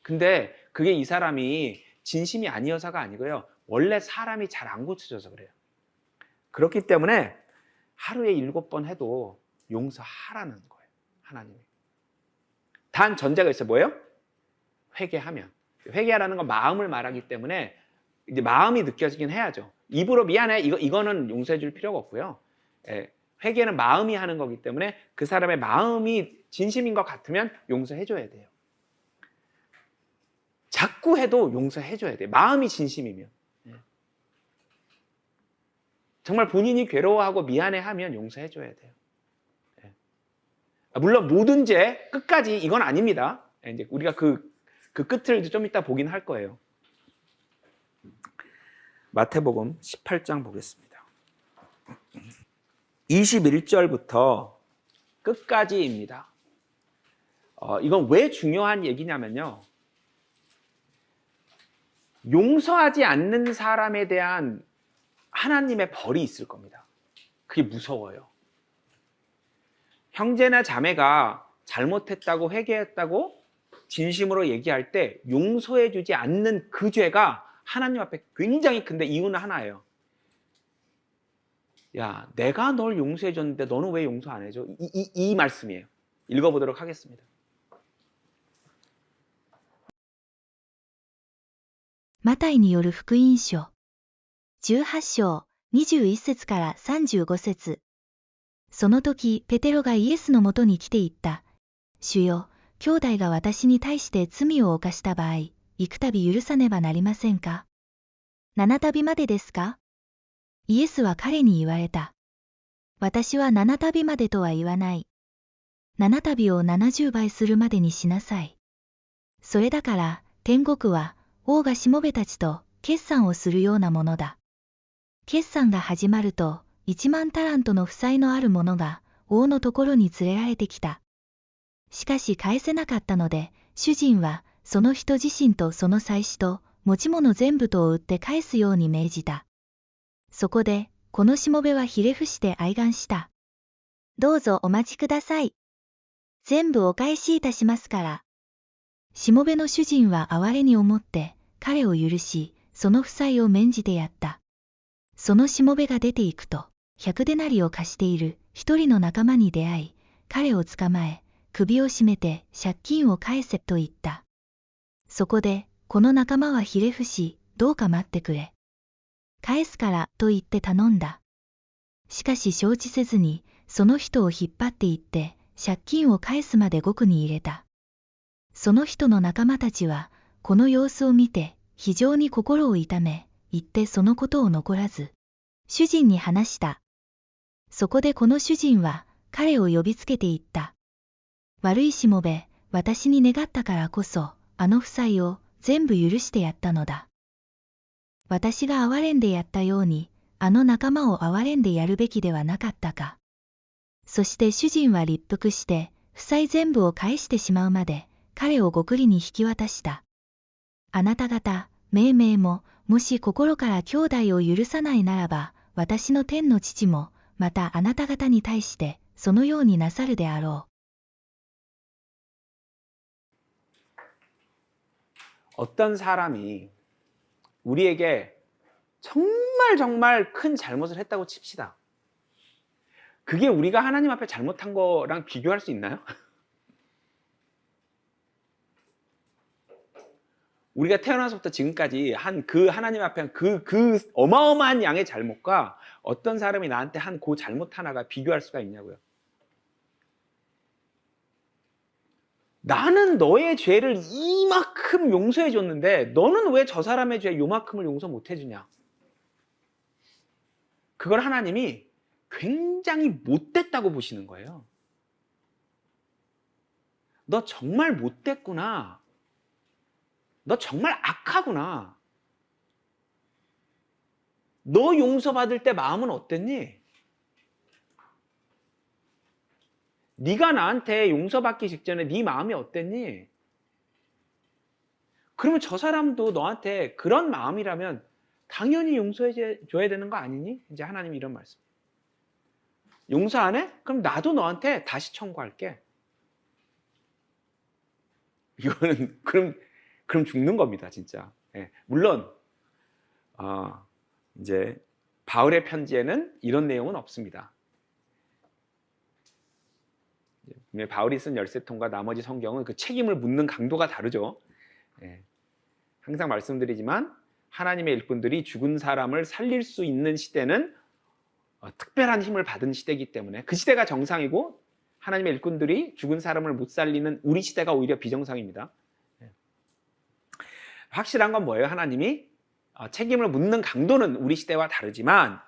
근데 그게 이 사람이 진심이 아니어서가 아니고요. 원래 사람이 잘 안 고쳐져서 그래요. 그렇기 때문에 하루에 7번 해도 용서하라는 거예요. 하나님이. 단 전제가 있어요. 뭐예요? 회개하면. 회개하라는 건 마음을 말하기 때문에 이제 마음이 느껴지긴 해야죠. 입으로 미안해 이거는 용서해 줄 필요가 없고요. 회개는 마음이 하는 거기 때문에 그 사람의 마음이 진심인 것 같으면 용서해 줘야 돼요. 자꾸 해도 용서해 줘야 돼요. 마음이 진심이면. 정말 본인이 괴로워하고 미안해하면 용서해 줘야 돼요. 물론 모든 죄 끝까지 이건 아닙니다. 이제 우리가 그 끝을 좀 이따 보긴 할 거예요. 마태복음 18장 보겠습니다. 21절부터 끝까지입니다. 이건 왜 중요한 얘기냐면요. 용서하지 않는 사람에 대한 하나님의 벌이 있을 겁니다. 그게 무서워요. 형제나 자매가 잘못했다고 회개했다고 진심으로 얘기할 때 용서해 주지 않는 그 죄가 하나님 앞에 굉장히 큰데 이유는 하나예요. 야, 내가 널 용서해 줬는데 너는 왜 용서 안 해줘? 이 말씀이에요. 읽어보도록 하겠습니다.マタイによる福音書18章21節から35節。その時ペテロがイエスのもとに来て言った。主よ、兄弟が私に対して罪を犯した場合、幾度許さねばなりませんか 7度までですかイエスは彼に言われた。私は7度までとは言わない。7度を70倍するまでにしなさい。それだから、天国は、王がしもべたちと決算をするようなものだ。決算が始まると、1万タラントの負債のある者が王のところに連れられてきた。しかし返せなかったので、主人はその人自身とその妻子と持ち物全部とを売って返すように命じた。そこで、このしもべはひれ伏して哀願した。どうぞお待ちください。全部お返しいたしますから。しもべの主人は哀れに思って彼を許し、その負債を免じてやった。そのしもべが出て行くと、100デナリを貸している一人の仲間に出会い、彼を捕まえ、首を絞めて借金を返せと言った。そこで、この仲間はひれ伏し、どうか待ってくれ。返すからと言って頼んだ。しかし承知せずに、その人を引っ張って行って、借金を返すまで獄に入れた。その人の仲間たちは、この様子を見て、非常に心を痛め、言ってそのことを残らず、主人に話した。そこでこの主人は、彼を呼びつけて言った。悪いしもべ、私に願ったからこそ、あの負債を全部許してやったのだ。私が憐れんでやったように、あの仲間を憐れんでやるべきではなかったか。そして主人は立腹して、負債全部を返してしまうまで、彼を獄吏に引き渡した。あなた方、命名も、もし心から兄弟を許さないならば、私の天の父も、またあなた方に対して、そのようになさるであろう。 어떤 사람이 우리에게 정말 큰 잘못을 했다고 칩시다. 그게 우리가 하나님 앞에 잘못한 거랑 비교할 수 있나요? 우리가 태어나서부터 지금까지 한 그 하나님 앞에 한 그 어마어마한 양의 잘못과 어떤 사람이 나한테 한 그 잘못 하나가 비교할 수가 있냐고요. 나는 너의 죄를 이만큼 용서해 줬는데 너는 왜 저 사람의 죄 요만큼을 용서 못 해주냐. 그걸 하나님이 굉장히 못됐다고 보시는 거예요. 너 정말 못됐구나. 너 정말 악하구나. 너 용서받을 때 마음은 어땠니? 네가 나한테 용서받기 직전에 네 마음이 어땠니? 그러면 저 사람도 너한테 그런 마음이라면 당연히 용서해 줘야 되는 거 아니니? 이제 하나님이 이런 말씀. 용서 안 해? 그럼 나도 너한테 다시 청구할게. 이거는 그럼 죽는 겁니다, 진짜. 예. 물론 이제 바울의 편지에는 이런 내용은 없습니다. 바울이 쓴 열쇠통과 나머지 성경은 그 책임을 묻는 강도가 다르죠. 예. 항상 말씀드리지만 하나님의 일꾼들이 죽은 사람을 살릴 수 있는 시대는 특별한 힘을 받은 시대이기 때문에 그 시대가 정상이고 하나님의 일꾼들이 죽은 사람을 못 살리는 우리 시대가 오히려 비정상입니다. 예. 확실한 건 뭐예요? 하나님이 책임을 묻는 강도는 우리 시대와 다르지만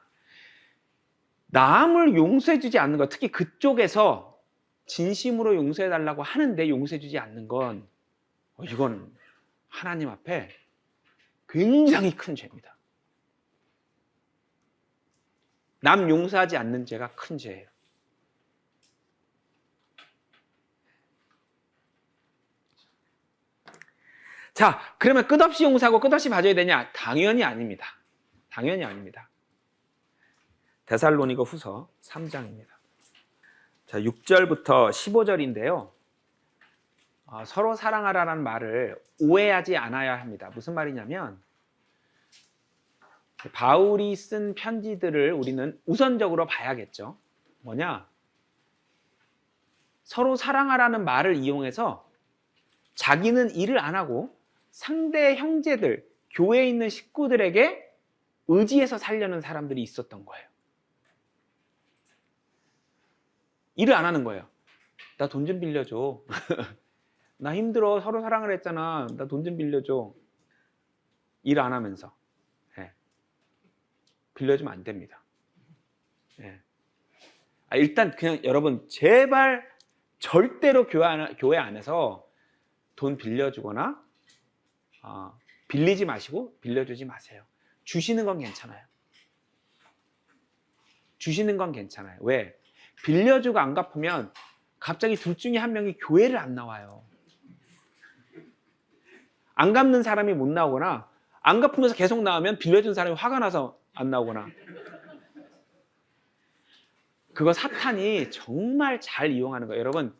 남을 용서해 주지 않는 것, 특히 그쪽에서 진심으로 용서해 달라고 하는데 용서해 주지 않는 건 이건 하나님 앞에 굉장히 큰 죄입니다. 남 용서하지 않는 죄가 큰 죄예요. 자, 그러면 끝없이 용서하고 끝없이 봐줘야 되냐? 당연히 아닙니다. 당연히 아닙니다. 데살로니가 후서 3장입니다. 자, 6절부터 15절인데요. 서로 사랑하라는 말을 오해하지 않아야 합니다. 무슨 말이냐면 바울이 쓴 편지들을 우리는 우선적으로 봐야겠죠. 뭐냐? 서로 사랑하라는 말을 이용해서 자기는 일을 안 하고 상대 형제들, 교회에 있는 식구들에게 의지해서 살려는 사람들이 있었던 거예요. 일을 안 하는 거예요. 나 돈 좀 빌려줘. 나 힘들어. 서로 사랑을 했잖아. 나 돈 좀 빌려줘. 일 안 하면서. 네. 빌려주면 안 됩니다. 네. 일단 그냥 여러분 제발 절대로 교회 안에서 돈 빌려주거나 빌리지 마시고 빌려주지 마세요. 주시는 건 괜찮아요. 주시는 건 괜찮아요. 왜? 빌려주고 안 갚으면 갑자기 둘 중에 한 명이 교회를 안 나와요. 안 갚는 사람이 못 나오거나 안 갚으면서 계속 나오면 빌려준 사람이 화가 나서 안 나오거나. 그거 사탄이 정말 잘 이용하는 거예요. 여러분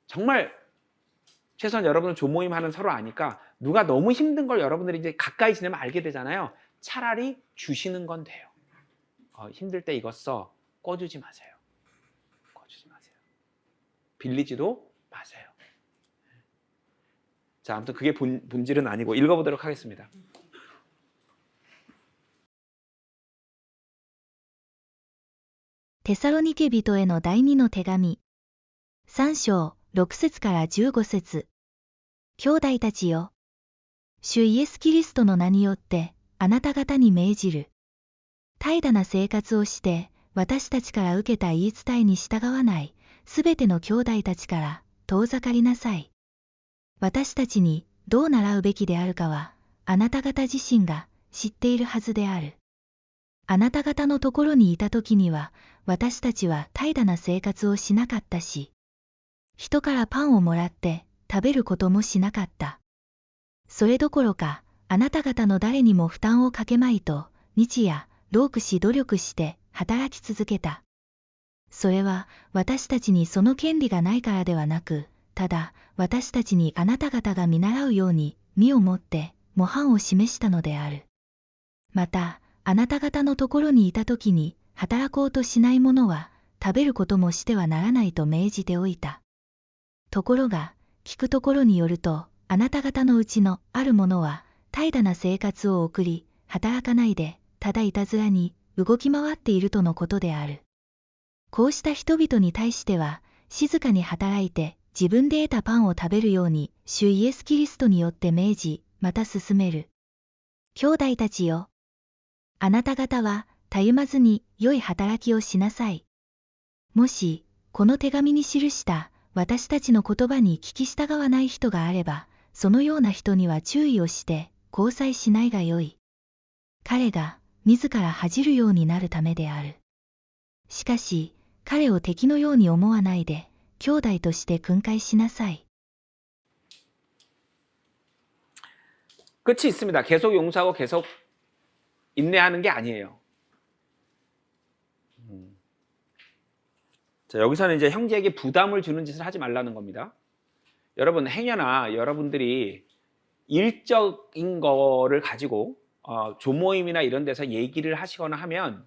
정말 최소한 여러분은 조모임 하는 서로 아니까 누가 너무 힘든 걸 여러분들이 이제 가까이 지내면 알게 되잖아요. 차라리 주시는 건 돼요. 힘들 때 이거 써. 꺼주지 마세요. 꺼주지 마세요. 빌리지도 마세요. 자, 아무튼 그게 본질은 아니고 읽어보도록 하겠습니다. 데살로니케人への第二の手紙3章6節から15節兄弟たちよ、主イエス・キリストの名によってあなた方に命じる。怠惰な生活をして私たちから受けた言い伝えに従わないすべての兄弟たちから遠ざかりなさい。私たちにどう習うべきであるかはあなた方自身が知っているはずである。あなた方のところにいたときには私たちは怠惰な生活をしなかったし、人からパンをもらって食べることもしなかった。それどころか、あなた方の誰にも負担をかけまいと、日夜、労苦し努力して働き続けた。それは私たちにその権利がないからではなく、ただ私たちにあなた方が見習うように身をもって模範を示したのである。また、あなた方のところにいたときに働こうとしない者は食べることもしてはならないと命じておいた。ところが、聞くところによると、あなた方のうちのある者は、怠惰な生活を送り、働かないで、ただいたずらに動き回っているとのことである。こうした人々に対しては、静かに働いて自分で得たパンを食べるように、主イエス・キリストによって命じ、また進める。兄弟たちよ。あなた方は、たゆまずに良い働きをしなさい。もし、この手紙に記した、私たちの言葉に聞き従わない人があれば、そのような人には注意をして交際しないがよい。彼が自ら恥じるようになるためである。しかし、彼を敵のように思わないで、兄弟として訓戒しなさい。 끝이 있습니다. 계속 용서하고 계속 인내하는 게 아니에요. 자, 여기서는 이제 형제에게 부담을 주는 짓을 하지 말라는 겁니다. 여러분, 행여나 여러분들이 일적인 거를 가지고 조모임이나 이런 데서 얘기를 하시거나 하면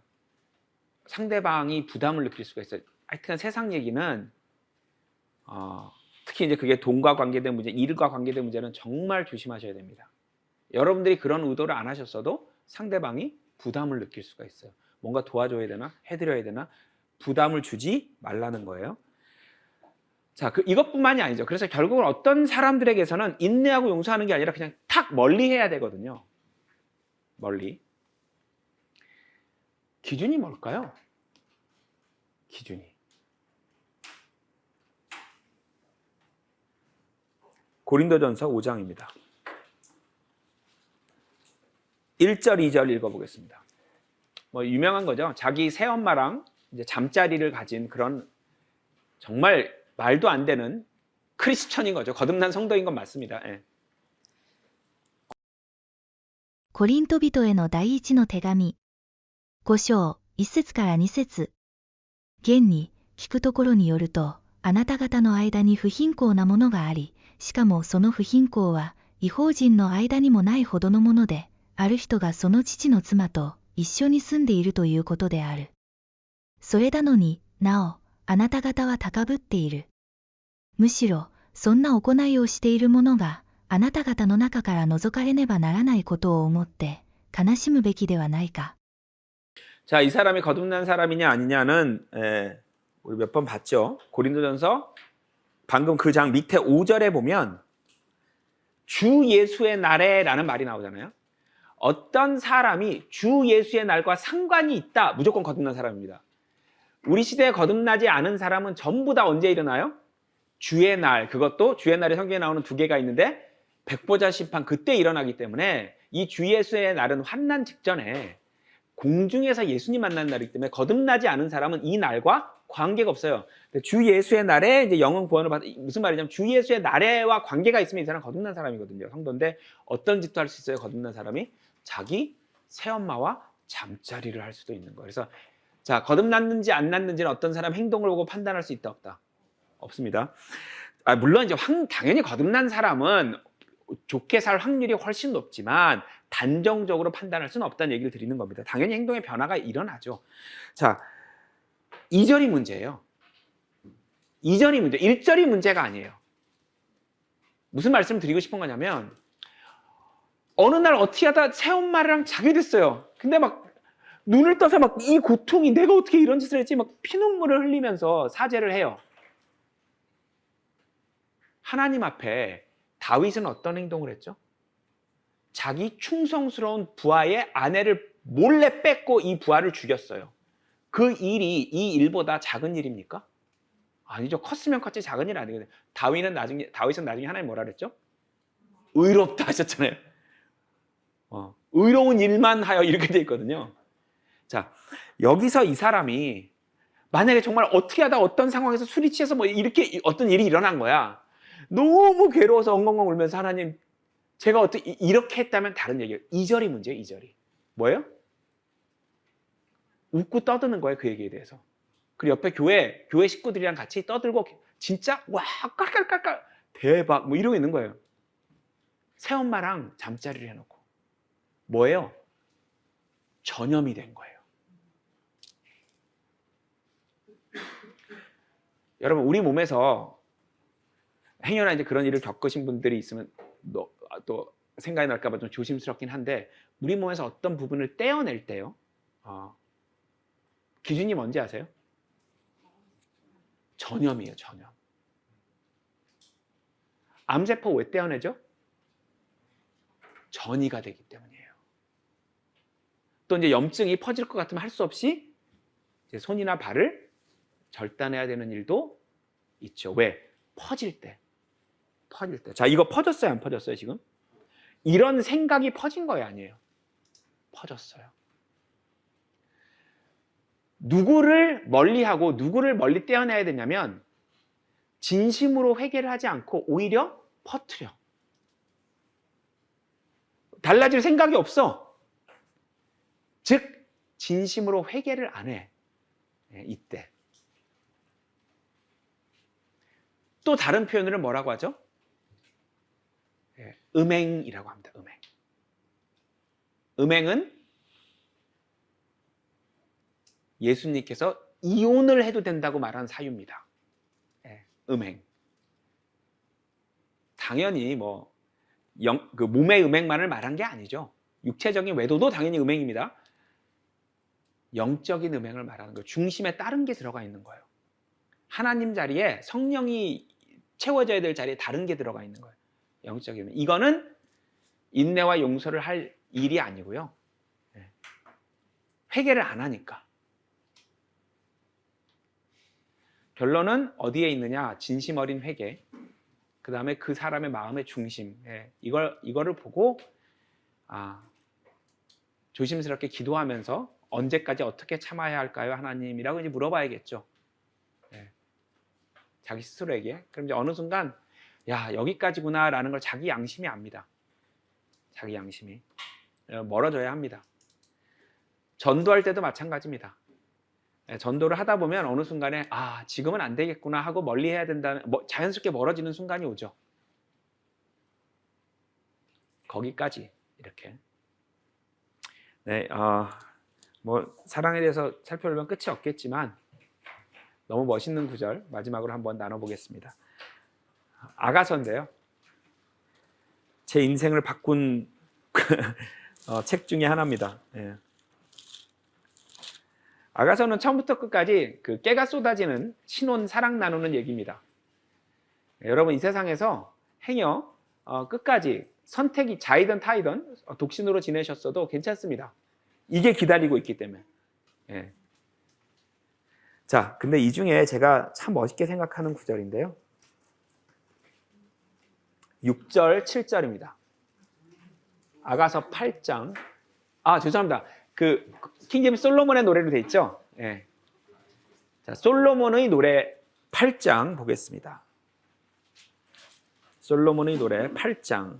상대방이 부담을 느낄 수가 있어요. 하여튼 세상 얘기는 특히 이제 그게 돈과 관계된 문제, 일과 관계된 문제는 정말 조심하셔야 됩니다. 여러분들이 그런 의도를 안 하셨어도 상대방이 부담을 느낄 수가 있어요. 뭔가 도와줘야 되나? 해드려야 되나? 부담을 주지 말라는 거예요. 자, 이것뿐만이 아니죠. 그래서 결국은 어떤 사람들에게서는 인내하고 용서하는 게 아니라 그냥 탁 멀리 해야 되거든요. 멀리. 기준이 뭘까요? 기준이. 고린도전서 5장입니다. 1절, 2절 읽어보겠습니다. 뭐 유명한 거죠. 자기 새엄마랑 이제 잠자리를 가진 그런 정말 말도 안 되는 크리스천인 거죠. 거듭난 성도인 건 맞습니다. 예. コリント人への第一の手紙。5章、1節から2節。現に、聞くところによると、あなた方の間に不貧困なものがあり、しかもその不貧困は、異邦人の間にもないほどのもので、ある人がその父の妻と一緒に住んでいるということである。それなのになお、あなた方は高ぶっている。むしろ、そんな行いをしている者が、あなた方の中から除かれねばならないことを思って、悲しむべきではないか。 자, 이 사람이 거듭난 사람이냐 아니냐는 우리 몇 번 봤죠. 고린도전서 방금 그 장 밑에 5절에 보면 주 예수의 날에라는 말이 나오잖아요. 어떤 사람이 주 예수의 날과 상관이 있다. 무조건 거듭난 사람입니다. 우리 시대에 거듭나지 않은 사람은 전부 다 언제 일어나요? 주의 날. 그것도 주의 날에 성경에 나오는 두 개가 있는데 백보자 심판 그때 일어나기 때문에 이 주 예수의 날은 환난 직전에 공중에서 예수님 만나는 날이기 때문에 거듭나지 않은 사람은 이 날과 관계가 없어요. 주 예수의 날에 이제 영혼 구원을 받 무슨 말이냐면 주 예수의 날에와 관계가 있으면 이 사람은 거듭난 사람이거든요. 성도인데 어떤 짓도 할 수 있어요. 거듭난 사람이 자기 새엄마와 잠자리를 할 수도 있는 거예요. 그래서 자, 거듭났는지 안 났는지는 어떤 사람 행동을 보고 판단할 수 있다 없다? 없습니다. 물론 이제 당연히 거듭난 사람은 좋게 살 확률이 훨씬 높지만 단정적으로 판단할 수는 없다는 얘기를 드리는 겁니다. 당연히 행동의 변화가 일어나죠. 자, 2절이 문제예요. 2절이 문제, 1절이 문제가 아니에요. 무슨 말씀을 드리고 싶은 거냐면 어느 날 어떻게 하다 새엄마랑 자게 됐어요. 근데 막 눈을 떠서 막 이 고통이 내가 어떻게 이런 짓을 했지 막 피눈물을 흘리면서 사죄를 해요. 하나님 앞에 다윗은 어떤 행동을 했죠? 자기 충성스러운 부하의 아내를 몰래 뺏고 이 부하를 죽였어요. 그 일이 이 일보다 작은 일입니까? 아니죠. 컸으면 컸지 작은 일 아니거든요. 다윗은 나중에 하나님 뭐라 그랬죠? 의롭다 하셨잖아요. 의로운 일만 하여 이렇게 돼 있거든요. 자, 여기서 이 사람이 만약에 정말 어떻게 하다 어떤 상황에서 술이 취해서 뭐 이렇게 어떤 일이 일어난 거야. 너무 괴로워서 엉엉엉 울면서 하나님 제가 어떻게 이렇게 했다면 다른 얘기예요. 2절이 문제예요. 2절이. 뭐예요? 웃고 떠드는 거예요. 그 얘기에 대해서. 그리고 옆에 교회 식구들이랑 같이 떠들고 진짜 와 깔깔깔깔 대박 뭐 이러고 있는 거예요. 새엄마랑 잠자리를 해놓고. 뭐예요? 전염이 된 거예요. 여러분 우리 몸에서 행여나 이제 그런 일을 겪으신 분들이 있으면 또 생각이 날까 봐 좀 조심스럽긴 한데 우리 몸에서 어떤 부분을 떼어낼 때요. 기준이 뭔지 아세요? 전염이에요. 전염. 암세포 왜 떼어내죠? 전이가 되기 때문이에요. 또 이제 염증이 퍼질 것 같으면 할 수 없이 이제 손이나 발을 절단해야 되는 일도 있죠. 왜? 퍼질 때. 자, 이거 퍼졌어요, 안 퍼졌어요, 지금? 이런 생각이 퍼진 거예요, 아니에요? 퍼졌어요. 누구를 멀리하고 누구를 멀리 떼어내야 되냐면 진심으로 회개를 하지 않고 오히려 퍼뜨려. 달라질 생각이 없어. 즉 진심으로 회개를 안 해. 이때. 또 다른 표현으로 뭐라고 하죠? 음행이라고 합니다. 음행은 예수님께서 이혼을 해도 된다고 말한 사유입니다. 음행. 당연히 그 몸의 음행만을 말한 게 아니죠. 육체적인 외도도 당연히 음행입니다. 영적인 음행을 말하는 거예요. 중심에 다른 게 들어가 있는 거예요. 하나님 자리에 성령이 채워져야 될 자리에 다른 게 들어가 있는 거예요. 영적인 음행. 이거는 인내와 용서를 할 일이 아니고요. 회개를 안 하니까. 결론은 어디에 있느냐? 진심 어린 회개. 그 다음에 그 사람의 마음의 중심. 이거를 보고 조심스럽게 기도하면서 언제까지 어떻게 참아야 할까요? 하나님이라고 이제 물어봐야겠죠. 자기 스스로에게. 그럼 이제 어느 순간 야, 여기까지구나 라는 걸 자기 양심이 압니다. 자기 양심이. 멀어져야 합니다. 전도할 때도 마찬가지입니다. 전도를 하다 보면 어느 순간에 지금은 안 되겠구나 하고 멀리 해야 된다는, 자연스럽게 멀어지는 순간이 오죠. 거기까지 이렇게. 네, 사랑에 대해서 살펴보면 끝이 없겠지만 너무 멋있는 구절 마지막으로 한번 나눠보겠습니다. 아가서인데요. 제 인생을 바꾼 책 중에 하나입니다. 아가서는 처음부터 끝까지 그 깨가 쏟아지는 신혼 사랑 나누는 얘기입니다. 여러분 이 세상에서 행여 끝까지 선택이 자이든 타이든 독신으로 지내셨어도 괜찮습니다. 이게 기다리고 있기 때문에. 자, 근데 이 중에 제가 참 멋있게 생각하는 구절인데요. 6절, 7절입니다. 아가서 8장. 죄송합니다. 그 킹제임스 솔로몬의 노래로 돼 있죠? 자, 솔로몬의 노래 8장 보겠습니다. 솔로몬의 노래 8장.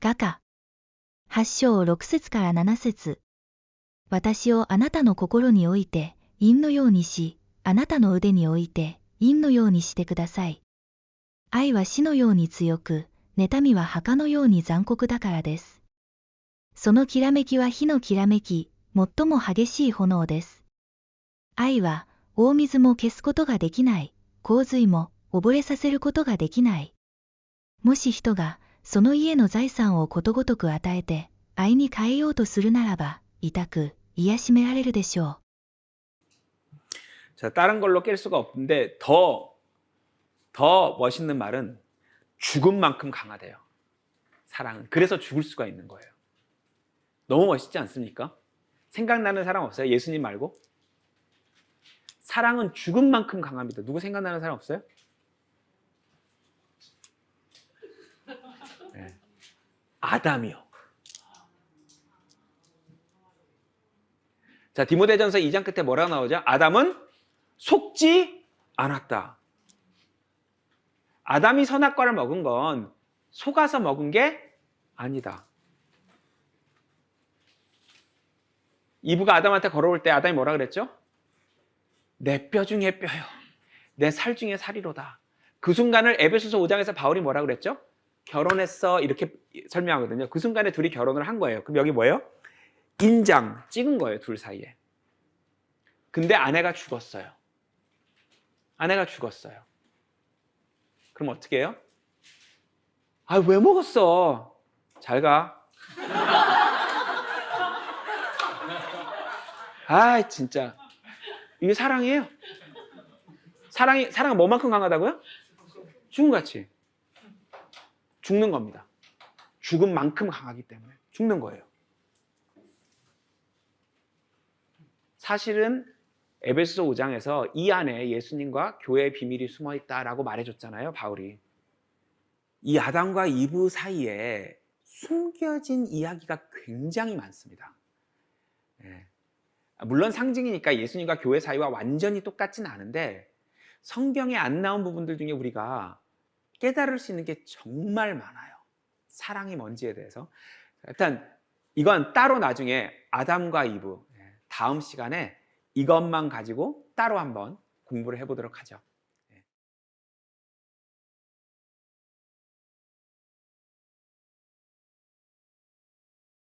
画家8章6節から7節。私をあなたの心に置いて陰のようにし、あなたの腕に置いて陰のようにしてください。愛は死のように強く、妬みは墓のように残酷だからです。そのきらめきは火のきらめき、最も激しい炎です。愛は大水も消すことができない、洪水も溺れさせることができない。もし人がその家の財産をことごとく与えて愛に変えようとするならば、痛く癒しめられるでしょう。 자, 다른 걸로 깰 수가 없는데 더 멋있는 말은 죽음만큼 강하대요. 사랑은. 그래서 죽을 수가 있는 거예요. 너무 멋있지 않습니까? 생각나는 사람 없어요? 예수님 말고? 사랑은 죽음만큼 강합니다. 누구 생각나는 사람 없어요? 아담이요. 자, 디모데전서 2장 끝에 뭐라고 나오죠? 아담은 속지 않았다. 아담이 선악과를 먹은 건 속아서 먹은 게 아니다. 이브가 아담한테 걸어올 때 아담이 뭐라 그랬죠? 내 뼈 중에 뼈요. 내 살 중에 살이로다. 그 순간을 에베소서 5장에서 바울이 뭐라 그랬죠? 결혼했어 이렇게 설명하거든요. 그 순간에 둘이 결혼을 한 거예요. 그럼 여기 뭐예요? 인장 찍은 거예요. 둘 사이에. 근데 아내가 죽었어요. 아내가 죽었어요. 그럼 어떻게 해요? 왜 먹었어? 잘 가. 진짜. 이게 사랑이에요. 사랑은 뭐만큼 강하다고요? 죽음같이. 죽는 겁니다. 죽음만큼 강하기 때문에 죽는 거예요. 사실은 에베소서 5장에서 이 안에 예수님과 교회의 비밀이 숨어 있다라고 말해줬잖아요, 바울이. 이 아담과 이브 사이에 숨겨진 이야기가 굉장히 많습니다. 예. 물론 상징이니까 예수님과 교회 사이와 완전히 똑같진 않은데 성경에 안 나온 부분들 중에 우리가 깨달을 수 있는 게 정말 많아요. 사랑이 뭔지에 대해서. 일단 이건 따로 나중에 아담과 이브 다음 시간에 이것만 가지고 따로 한번 공부를 해보도록 하죠.